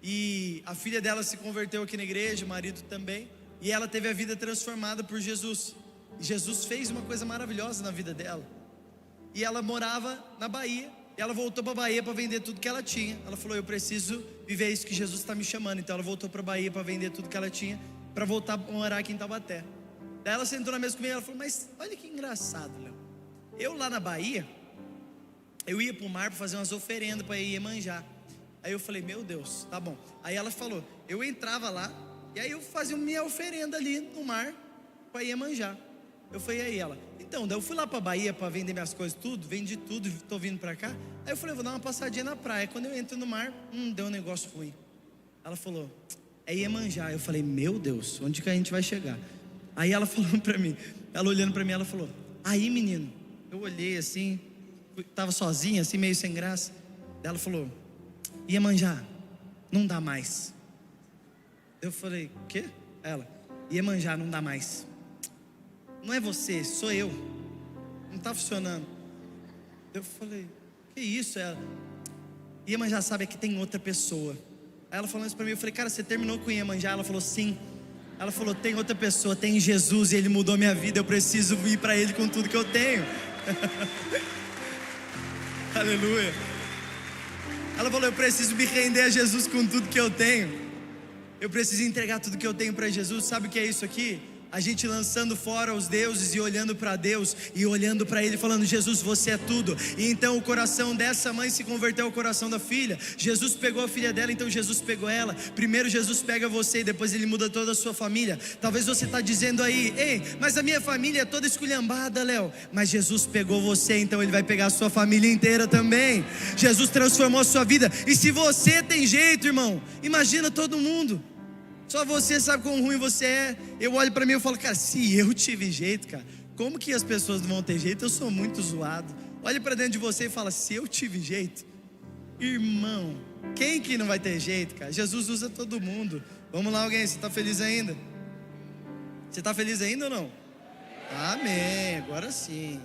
e a filha dela se converteu aqui na igreja, o marido também, e ela teve a vida transformada por Jesus. E Jesus fez uma coisa maravilhosa na vida dela. E ela morava na Bahia, e ela voltou para a Bahia para vender tudo que ela tinha. Ela falou: eu preciso viver isso que Jesus está me chamando. Então ela voltou para a Bahia para vender tudo que ela tinha, para voltar a morar aqui em Taubaté. Daí ela sentou na mesa comigo e ela falou: mas olha que engraçado, Léo, eu lá na Bahia, eu ia para o mar para fazer umas oferendas para Iemanjá. Aí eu falei: meu Deus, tá bom. Aí ela falou: eu entrava lá, e aí eu fazia minha oferenda ali no mar para Iemanjá. Eu falei: e aí? Ela: então, daí eu fui lá para a Bahia para vender minhas coisas, tudo, vendi tudo, estou vindo para cá. Aí eu falei: vou dar uma passadinha na praia. Quando eu entro no mar, deu um negócio ruim. Ela falou: é Iemanjá. Eu falei: meu Deus, onde que a gente vai chegar? Aí ela falou para mim, ela olhando para mim, ela falou: aí, menino. Eu olhei assim, estava sozinha, assim, meio sem graça. Daí ela falou: Iemanjá, não dá mais. Eu falei: quê? Ela: Iemanjá, não dá mais. Não é você, sou eu. Não está funcionando. Eu falei: que isso? Ela: Iemanjá, sabe, é que tem outra pessoa. Aí ela falou isso para mim, eu falei: cara, você terminou com Iemanjá? Ela falou: sim. Ela falou: tem outra pessoa, tem Jesus, e Ele mudou minha vida, eu preciso ir para Ele com tudo que eu tenho. Aleluia. Ela falou: eu preciso me render a Jesus com tudo que eu tenho. Eu preciso entregar tudo que eu tenho para Jesus. Sabe o que é isso aqui? A gente lançando fora os deuses e olhando para Deus, e olhando para Ele, falando: Jesus, você é tudo. E então o coração dessa mãe se converteu ao coração da filha. Jesus pegou a filha dela, então Jesus pegou ela. Primeiro Jesus pega você, e depois Ele muda toda a sua família. Talvez você está dizendo aí: ei, mas a minha família é toda esculhambada, Léo. Mas Jesus pegou você, então Ele vai pegar a sua família inteira também. Jesus transformou a sua vida. E se você tem jeito, irmão, imagina todo mundo. Só você sabe quão ruim você é. Eu olho para mim e falo: cara, se eu tive jeito, cara, como que as pessoas não vão ter jeito? Eu sou muito zoado. Olha para dentro de você e fala: se eu tive jeito, irmão, quem que não vai ter jeito, cara? Jesus usa todo mundo. Vamos lá, alguém, você está feliz ainda? Você está feliz ainda ou não? Amém, agora sim.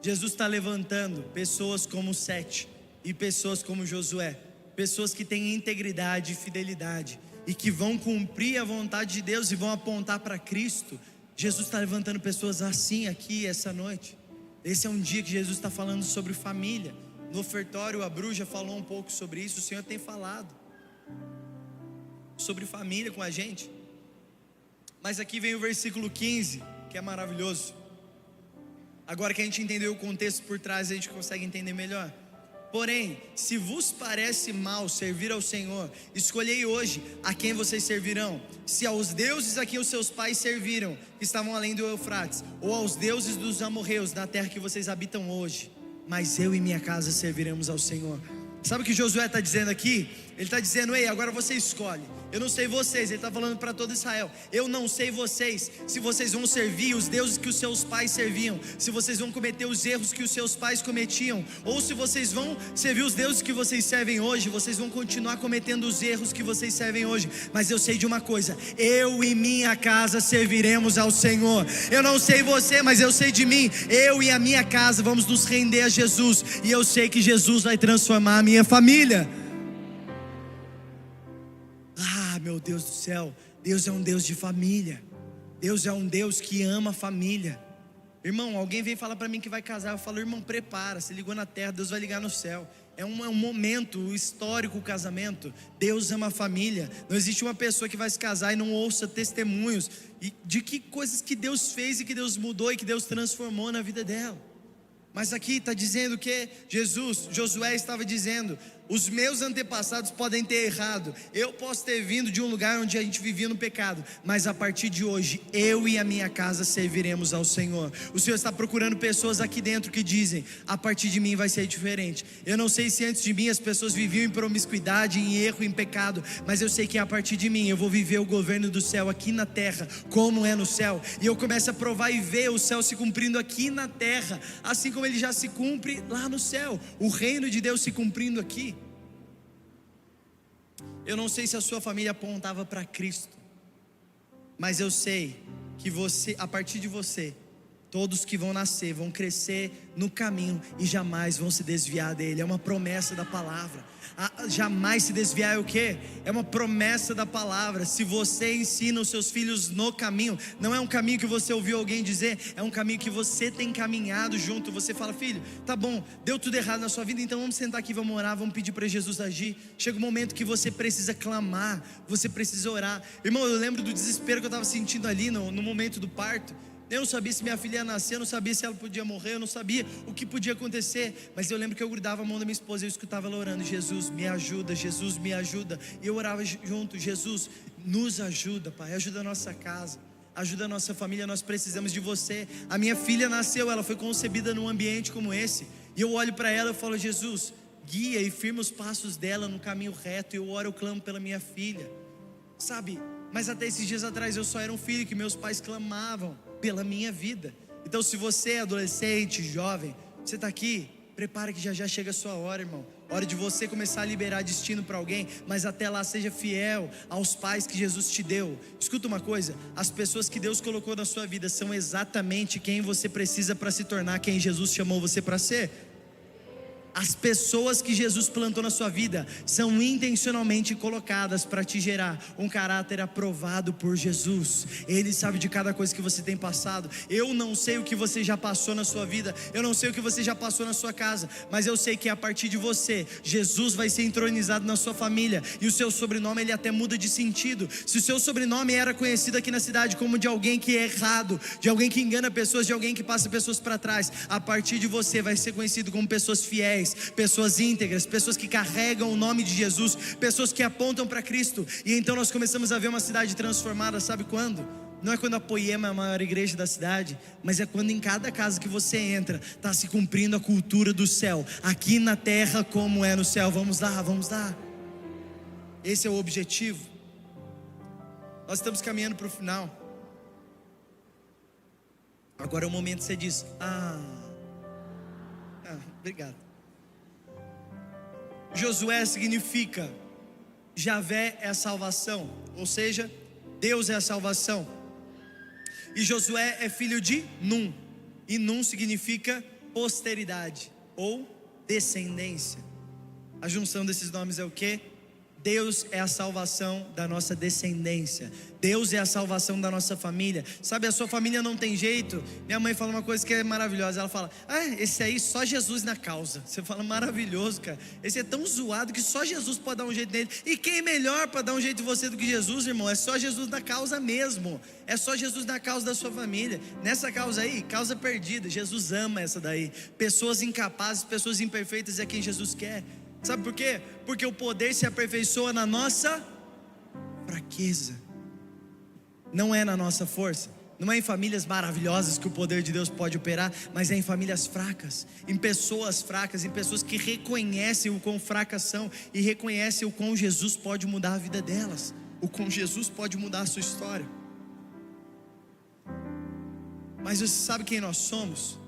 Jesus está levantando pessoas como Sete e pessoas como Josué, pessoas que têm integridade e fidelidade, e que vão cumprir a vontade de Deus e vão apontar para Cristo. Jesus está levantando pessoas assim aqui essa noite. Esse é um dia que Jesus está falando sobre família. No ofertório a Bru já falou um pouco sobre isso. O Senhor tem falado sobre família com a gente. Mas aqui vem o versículo 15, que é maravilhoso. Agora que a gente entendeu o contexto por trás, a gente consegue entender melhor. Porém, se vos parece mal servir ao Senhor, escolhei hoje a quem vocês servirão: se aos deuses a quem os seus pais serviram, que estavam além do Eufrates, ou aos deuses dos amorreus, na terra que vocês habitam hoje. Mas eu e minha casa serviremos ao Senhor. Sabe o que Josué está dizendo aqui? Ele está dizendo: ei, agora você escolhe. Eu não sei vocês, ele está falando para todo Israel. Eu não sei vocês, se vocês vão servir os deuses que os seus pais serviam, se vocês vão cometer os erros que os seus pais cometiam, ou se vocês vão servir os deuses que vocês servem hoje. Vocês vão continuar cometendo os erros que vocês servem hoje. Mas eu sei de uma coisa: eu e minha casa serviremos ao Senhor. Eu não sei você, mas eu sei de mim. Eu e a minha casa vamos nos render a Jesus, e eu sei que Jesus vai transformar a minha família. Meu Deus do céu, Deus é um Deus de família. Deus é um Deus que ama a família. Irmão, alguém vem falar para mim que vai casar, eu falo: irmão, prepara, você ligou na terra, Deus vai ligar no céu. É um momento histórico o casamento. Deus ama a família. Não existe uma pessoa que vai se casar e não ouça testemunhos de que coisas que Deus fez e que Deus mudou e que Deus transformou na vida dela. Mas aqui está dizendo que Josué estava dizendo: os meus antepassados podem ter errado, eu posso ter vindo de um lugar onde a gente vivia no pecado, mas a partir de hoje, eu e a minha casa serviremos ao Senhor. O Senhor está procurando pessoas aqui dentro que dizem: a partir de mim vai ser diferente. Eu não sei se antes de mim as pessoas viviam em promiscuidade, em erro, em pecado, mas eu sei que a partir de mim eu vou viver o governo do céu aqui na terra, como é no céu. E eu começo a provar e ver o céu se cumprindo aqui na terra, assim como ele já se cumpre lá no céu, o reino de Deus se cumprindo aqui. Eu não sei se a sua família apontava para Cristo, mas eu sei que você, a partir de você, todos que vão nascer, vão crescer no caminho e jamais vão se desviar dele. É uma promessa da palavra. Jamais se desviar é o quê? É uma promessa da palavra. Se você ensina os seus filhos no caminho, não é um caminho que você ouviu alguém dizer, é um caminho que você tem caminhado junto. Você fala: filho, tá bom, deu tudo errado na sua vida, então vamos sentar aqui, vamos orar, vamos pedir para Jesus agir. Chega um momento que você precisa clamar, você precisa orar. Irmão, eu lembro do desespero que eu estava sentindo ali no momento do parto. Eu não sabia se minha filha ia nascer, eu não sabia se ela podia morrer, eu não sabia o que podia acontecer. Mas eu lembro que eu grudava a mão da minha esposa e eu escutava ela orando: Jesus, me ajuda, Jesus, me ajuda. E eu orava junto: Jesus, nos ajuda, Pai, ajuda a nossa casa, ajuda a nossa família, nós precisamos de você. A minha filha nasceu, ela foi concebida num ambiente como esse. E eu olho para ela e falo: Jesus, guia e firma os passos dela no caminho reto. E eu oro, eu clamo pela minha filha, sabe? Mas até esses dias atrás eu só era um filho que meus pais clamavam pela minha vida. Então, se você é adolescente, jovem, você está aqui, prepara que já já chega a sua hora, irmão. Hora de você começar a liberar destino para alguém, mas até lá seja fiel aos pais que Jesus te deu. Escuta uma coisa: as pessoas que Deus colocou na sua vida são exatamente quem você precisa para se tornar quem Jesus chamou você para ser. As pessoas que Jesus plantou na sua vida são intencionalmente colocadas para te gerar um caráter aprovado por Jesus. Ele sabe de cada coisa que você tem passado. Eu não sei o que você já passou na sua vida, eu não sei o que você já passou na sua casa, mas eu sei que a partir de você, Jesus vai ser entronizado na sua família. E o seu sobrenome, ele até muda de sentido. Se o seu sobrenome era conhecido aqui na cidade como de alguém que é errado, de alguém que engana pessoas, de alguém que passa pessoas para trás, a partir de você vai ser conhecido como pessoas fiéis, pessoas íntegras, pessoas que carregam o nome de Jesus, pessoas que apontam para Cristo. E então nós começamos a ver uma cidade transformada. Sabe quando? Não é quando a Poema é a maior igreja da cidade, mas é quando em cada casa que você entra está se cumprindo a cultura do céu, aqui na terra como é no céu. Vamos lá, vamos lá. Esse é o objetivo. Nós estamos caminhando para o final. Agora é o momento que você diz: obrigado. Josué significa Javé é a salvação, ou seja, Deus é a salvação. E Josué é filho de Num, e Num significa posteridade ou descendência. A junção desses nomes é o quê? Deus é a salvação da nossa descendência. Deus é a salvação da nossa família. Sabe, a sua família não tem jeito. Minha mãe fala uma coisa que é maravilhosa. Ela fala: esse aí só Jesus na causa. Você fala: maravilhoso, cara. Esse é tão zoado que só Jesus pode dar um jeito nele. E quem melhor para dar um jeito em você do que Jesus, irmão? É só Jesus na causa mesmo. É só Jesus na causa da sua família. Nessa causa aí, causa perdida, Jesus ama essa daí. Pessoas incapazes, pessoas imperfeitas é quem Jesus quer. Sabe por quê? Porque o poder se aperfeiçoa na nossa fraqueza, não é na nossa força. Não é em famílias maravilhosas que o poder de Deus pode operar, mas é em famílias fracas, em pessoas fracas, em pessoas que reconhecem o quão fracas são e reconhecem o quão Jesus pode mudar a vida delas, o quão Jesus pode mudar a sua história. Mas você sabe quem nós somos?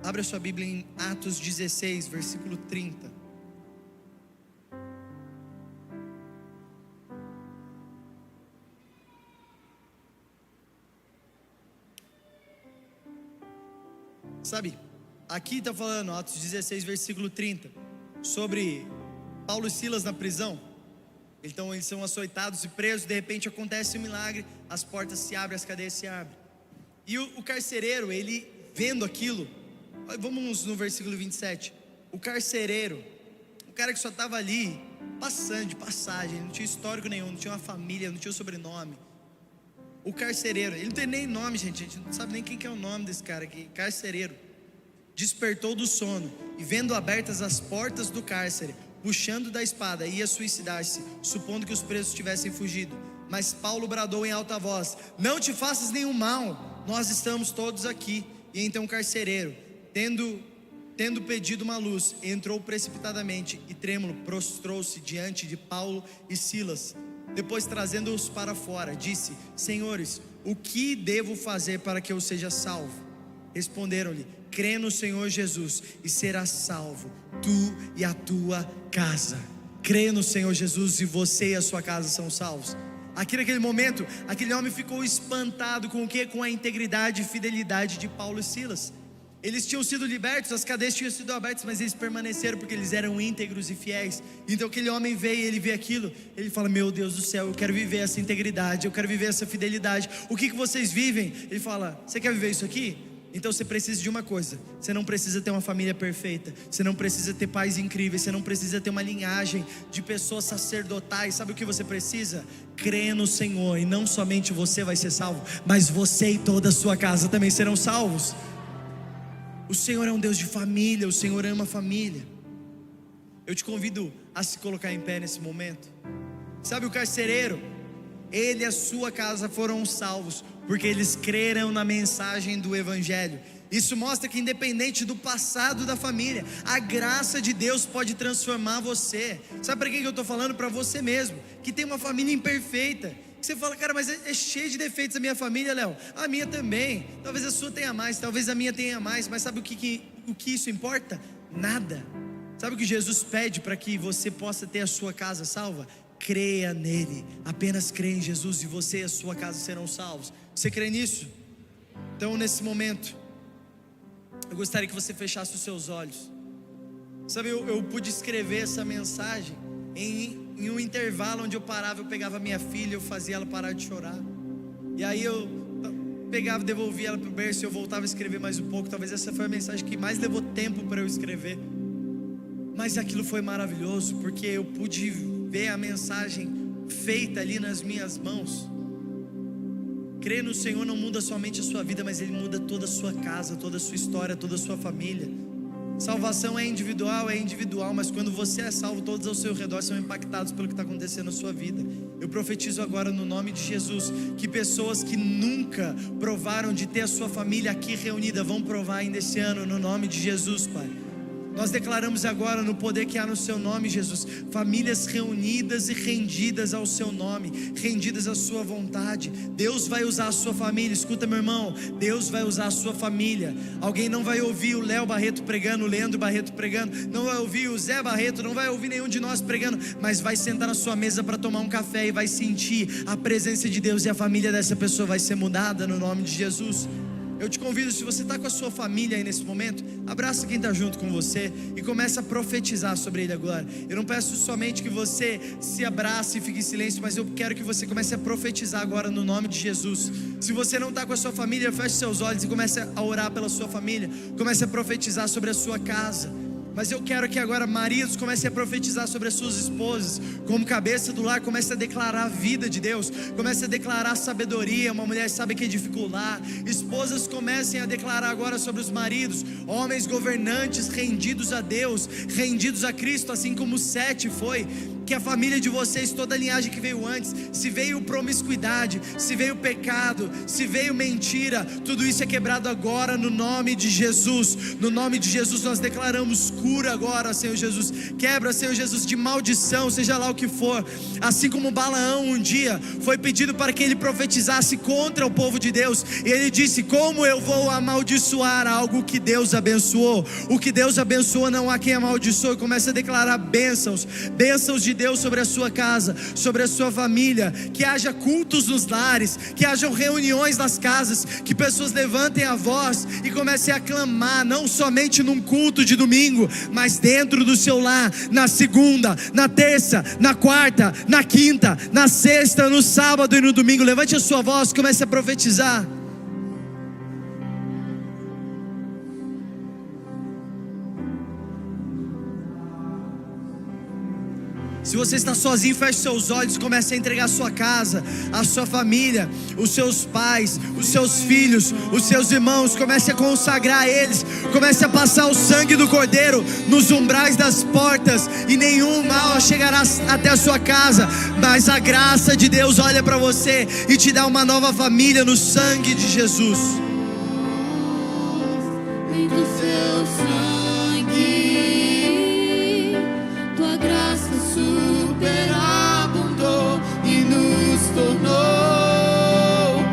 Abra sua Bíblia em Atos 16, versículo 30. Sabe, aqui está falando, Atos 16, versículo 30, sobre Paulo e Silas na prisão. Então eles são açoitados e presos. De repente acontece um milagre, as portas se abrem, as cadeias se abrem. E o carcereiro, ele vendo aquilo, vamos no versículo 27. O carcereiro, o cara que só estava ali passando, de passagem, não tinha histórico nenhum, não tinha uma família, não tinha um sobrenome. o carcereiro, ele não tem nem nome, gente, a gente não sabe nem quem que é o nome desse cara aqui, carcereiro, despertou do sono e vendo abertas as portas do cárcere, puxando da espada, ia suicidar-se, supondo que os presos tivessem fugido. Mas Paulo bradou em alta voz: não te faças nenhum mal, nós estamos todos aqui. E então o carcereiro, tendo pedido uma luz, entrou precipitadamente e trêmulo prostrou-se diante de Paulo e Silas. Depois, trazendo-os para fora, disse: senhores, o que devo fazer para que eu seja salvo? Responderam-lhe: crê no Senhor Jesus e serás salvo, tu e a tua casa. Crê no Senhor Jesus e você e a sua casa são salvos. Aqui naquele momento, aquele homem ficou espantado com o quê? Com a integridade e fidelidade de Paulo e Silas. Eles tinham sido libertos, as cadeias tinham sido abertas, mas eles permaneceram porque eles eram íntegros e fiéis. Então aquele homem veio, ele vê aquilo, ele fala: meu Deus do céu, eu quero viver essa integridade, eu quero viver essa fidelidade. O que vocês vivem? Ele fala: você quer viver isso aqui? Então você precisa de uma coisa: você não precisa ter uma família perfeita, você não precisa ter pais incríveis, você não precisa ter uma linhagem de pessoas sacerdotais. Sabe o que você precisa? Crer no Senhor, e não somente você vai ser salvo, mas você e toda a sua casa também serão salvos. O Senhor é um Deus de família, o Senhor ama a família. Eu te convido a se colocar em pé nesse momento. Sabe, o carcereiro, ele e a sua casa foram salvos porque eles creram na mensagem do Evangelho. Isso mostra que independente do passado da família, a graça de Deus pode transformar você. Sabe para quem que eu estou falando? Para você mesmo, que tem uma família imperfeita. Você fala: cara, mas é cheio de defeitos a minha família, Léo. A minha também, talvez a sua tenha mais, talvez a minha tenha mais. Mas sabe o que isso importa? Nada. Sabe o que Jesus pede para que você possa ter a sua casa salva? Creia nele, apenas creia em Jesus e você e a sua casa serão salvos. Você crê nisso? Então nesse momento, eu gostaria que você fechasse os seus olhos. Sabe, eu pude escrever essa mensagem em um intervalo onde eu parava, eu pegava minha filha, eu fazia ela parar de chorar. E aí eu pegava, devolvia ela para o berço e eu voltava a escrever mais um pouco. Talvez essa foi a mensagem que mais levou tempo para eu escrever. Mas aquilo foi maravilhoso, porque eu pude ver a mensagem feita ali nas minhas mãos. Crer no Senhor não muda somente a sua vida, mas Ele muda toda a sua casa, toda a sua história, toda a sua família. Salvação é individual, mas quando você é salvo, todos ao seu redor são impactados pelo que está acontecendo na sua vida. Eu profetizo agora no nome de Jesus, que pessoas que nunca provaram de ter a sua família aqui reunida, vão provar ainda esse ano, no nome de Jesus, Pai. Nós declaramos agora no poder que há no seu nome, Jesus, famílias reunidas e rendidas ao seu nome, rendidas à sua vontade. Deus vai usar a sua família. Escuta, meu irmão, Deus vai usar a sua família. Alguém não vai ouvir o Léo Barreto pregando, o Leandro Barreto pregando, não vai ouvir o Zé Barreto, não vai ouvir nenhum de nós pregando, mas vai sentar na sua mesa para tomar um café e vai sentir a presença de Deus, e a família dessa pessoa vai ser mudada no nome de Jesus. Eu te convido, se você está com a sua família aí nesse momento, abraça quem está junto com você e começa a profetizar sobre ele agora. Eu não peço somente que você se abrace e fique em silêncio, mas eu quero que você comece a profetizar agora no nome de Jesus. Se você não está com a sua família, feche seus olhos e comece a orar pela sua família. Comece a profetizar sobre a sua casa. Mas eu quero que agora maridos comecem a profetizar sobre as suas esposas. Como cabeça do lar, comece a declarar a vida de Deus, comece a declarar sabedoria. Uma mulher sabe que edifica o lar. Esposas comecem a declarar agora sobre os maridos. Homens governantes rendidos a Deus, rendidos a Cristo, assim como Sete foi. Que a família de vocês, toda a linhagem que veio antes, se veio promiscuidade, se veio pecado, se veio mentira, tudo isso é quebrado agora no nome de Jesus. No nome de Jesus nós declaramos cura agora, Senhor Jesus. Quebra, Senhor Jesus, de maldição, seja lá o que for. Assim como Balaão um dia foi pedido para que ele profetizasse contra o povo de Deus, e ele disse: como eu vou amaldiçoar algo que Deus abençoou? O que Deus abençoou não há quem amaldiçoe. Começa a declarar bênçãos, bênçãos de Deus sobre a sua casa, sobre a sua família. Que haja cultos nos lares, que hajam reuniões nas casas, que pessoas levantem a voz e comecem a clamar, não somente num culto de domingo, mas dentro do seu lar, na segunda, na terça, na quarta, na quinta, na sexta, no sábado e no domingo. Levante a sua voz, comece a profetizar. Se você está sozinho, feche seus olhos, comece a entregar a sua casa, a sua família, os seus pais, os seus filhos, os seus irmãos. Comece a consagrar eles, comece a passar o sangue do Cordeiro nos umbrais das portas, e nenhum mal chegará até a sua casa. Mas a graça de Deus olha para você e te dá uma nova família no sangue de Jesus. Vem do seu sangue, tua graça superabundou e nos tornou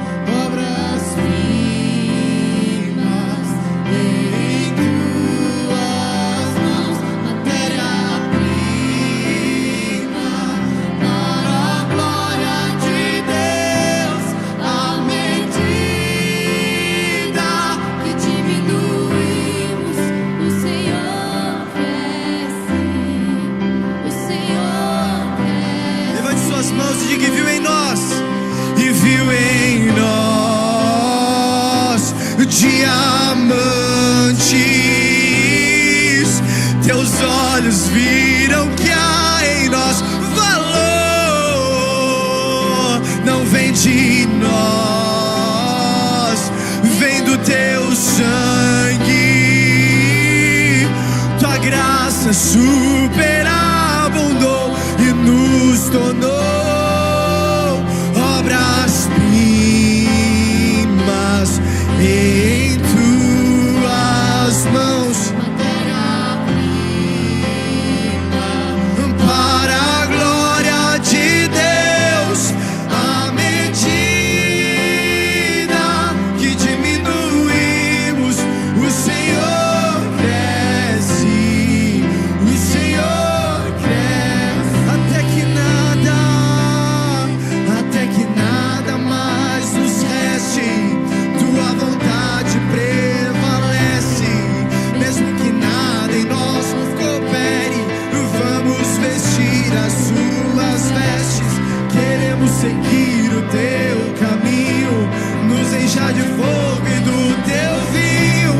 obras-primas em tuas mãos, matéria-prima para a glória de Deus. A medida que diminuímos, o Senhor cresce, o Senhor cresce. Levante suas mãos e diga: e viu em nós, e viu em nós diamantes. Teus olhos viram que há em nós valor. Não vem de nós, vem do teu sangue. Tua graça superabundou e nos tornou obras-primas em tuas mãos, Matéria-prima para a glória de Deus. À medida que diminuímos, o Senhor cresce, o Senhor cresce, até que nada mais nos reste. Tua vontade prevalece, mesmo que nada em nós coopere. Vamos vestir as suas vestes, queremos seguir o teu caminho, nos encher de fogo e do teu vinho.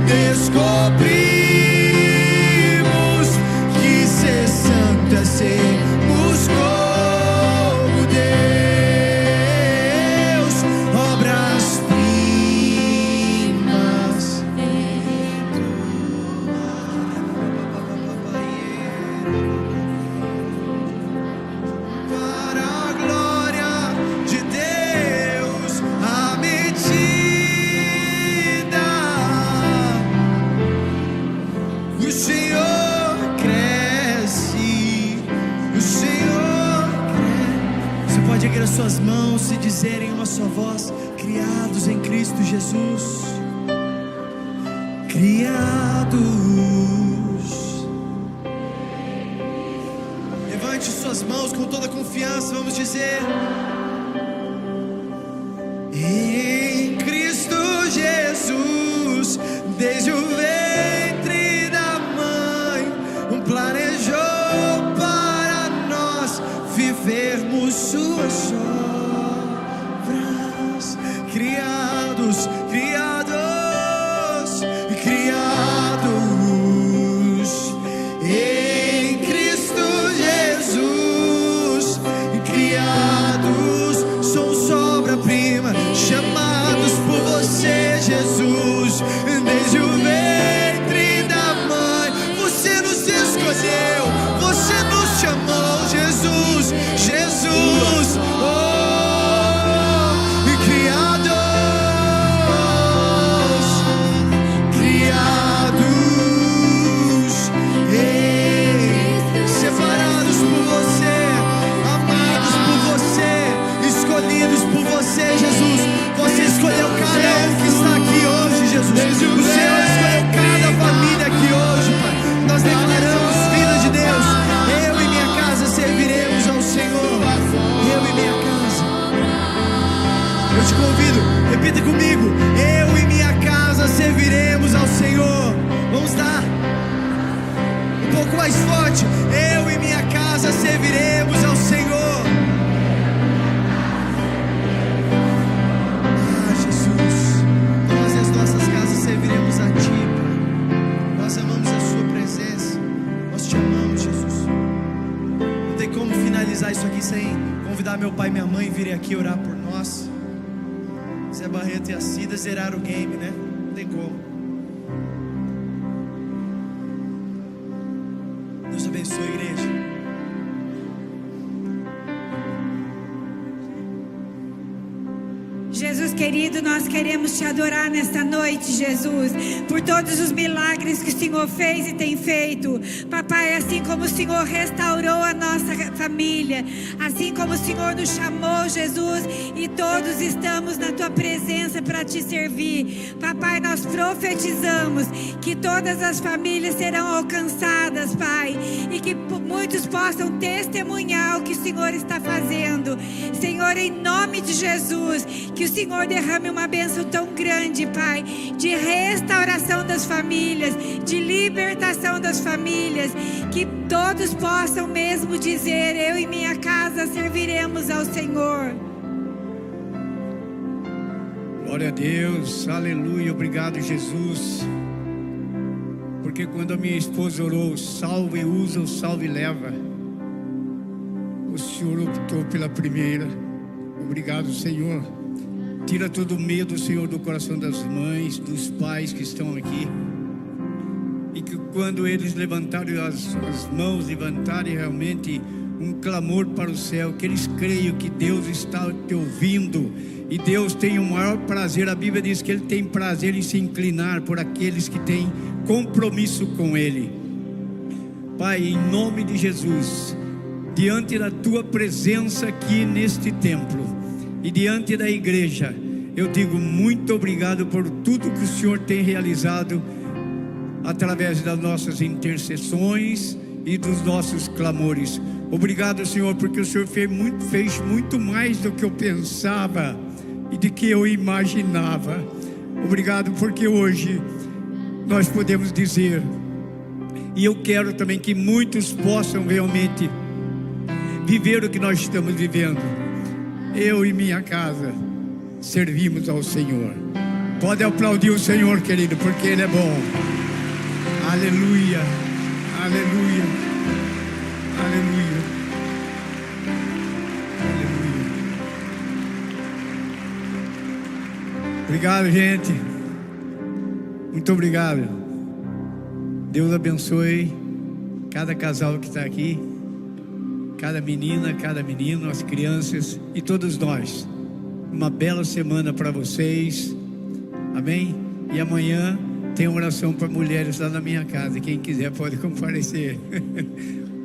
Descobrimos que ser santo é sermos como Deus, obras-primas. Para a glória de Deus, à medida o Senhor cresce, o Senhor cresce. Você pode erguer as suas mãos e dizer em uma só voz: criados em Cristo Jesus, criados. Levante suas mãos com toda confiança, vamos dizer: em Cristo Jesus, desde o ventre da mãe, planejou para nós vivermos suas obras. Criados, criados, criados em Cristo Jesus, criados, somos obra-prima, chamados por você, Jesus, desde o ventre da mãe. Você nos escolheu, você nos chamou, Jesus, Jesus, separados por você, amados por você, escolhidos por você, Jesus. Você escolheu cada um que está aqui hoje, Jesus. O Senhor escolheu cada família aqui hoje, Pai. Nós declaramos, filha de Deus, eu e minha casa serviremos ao Senhor. Eu e minha casa. Eu te convido, repita comigo: eu e minha casa serviremos ao Senhor. Vamos dar um pouco mais forte: eu e minha casa serviremos ao Senhor. Ah, Jesus, nós e as nossas casas serviremos a Ti, Pai. Nós amamos a Sua presença, nós Te amamos, Jesus. Não tem meu pai e minha mãe virem aqui orar por nós. Zé Barreto e a Cida zeraram o game, né? Não tem como. Deus abençoe, igreja. Jesus querido, nós queremos te adorar nesta noite, Jesus, por todos os milagres que o Senhor fez e tem feito. Papai, assim como o Senhor restaurou a nossa família, assim como o Senhor nos chamou, Jesus, e todos estamos na tua presença para te servir. Papai, nós profetizamos que todas as famílias serão alcançadas, Pai, e que muitos possam testemunhar o que o Senhor está fazendo. Senhor, em nome de Jesus, que o Senhor derrame uma bênção tão grande, Pai, de restauração das famílias, de libertação das famílias, que todos possam mesmo dizer: eu e minha casa serviremos ao Senhor. Glória a Deus, aleluia, obrigado Jesus, porque quando a minha esposa orou, salva e usa, o salve e leva, o Senhor optou pela primeira. Obrigado, Senhor. Tira todo o medo, Senhor, do coração das mães, dos pais que estão aqui. E que quando eles levantarem as mãos, levantarem realmente um clamor para o céu, que eles creiam que Deus está te ouvindo. E Deus tem o maior prazer, a Bíblia diz que Ele tem prazer em se inclinar por aqueles que têm compromisso com Ele. Pai, em nome de Jesus, diante da Tua presença aqui neste templo e diante da igreja, eu digo muito obrigado por tudo que o Senhor tem realizado através das nossas intercessões e dos nossos clamores. Obrigado, Senhor, porque o Senhor fez muito mais do que eu pensava e do que eu imaginava. Obrigado porque hoje nós podemos dizer, e eu quero também que muitos possam realmente viver o que nós estamos vivendo. Eu e minha casa servimos ao Senhor. Pode aplaudir o Senhor, querido, porque Ele é bom. Aleluia, aleluia, aleluia, aleluia. Obrigado, gente. Muito obrigado. Deus abençoe cada casal que está aqui, cada menina, cada menino, as crianças e todos nós. Uma bela semana para vocês. Amém? E amanhã tem oração para mulheres lá na minha casa. Quem quiser pode comparecer.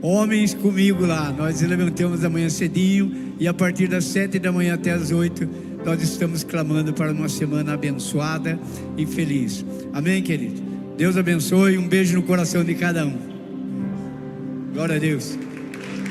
Homens comigo lá. Nós levantamos amanhã cedinho e a partir das 7 da manhã até as 8 nós estamos clamando para uma semana abençoada e feliz. Amém, querido? Deus abençoe. Um beijo no coração de cada um. Glória a Deus.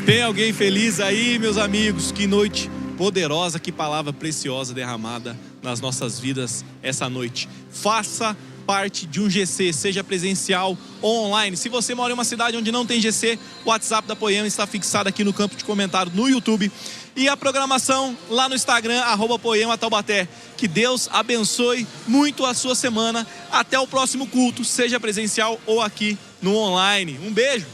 Tem alguém feliz aí, meus amigos? Que noite poderosa, que palavra preciosa derramada nas nossas vidas essa noite. Faça parte de um GC, seja presencial ou online. Se você mora em uma cidade onde não tem GC, o WhatsApp da Poema está fixado aqui no campo de comentário no YouTube. E a programação lá no Instagram, @PoemaTaubaté. Que Deus abençoe muito a sua semana. Até o próximo culto, seja presencial ou aqui no online. Um beijo.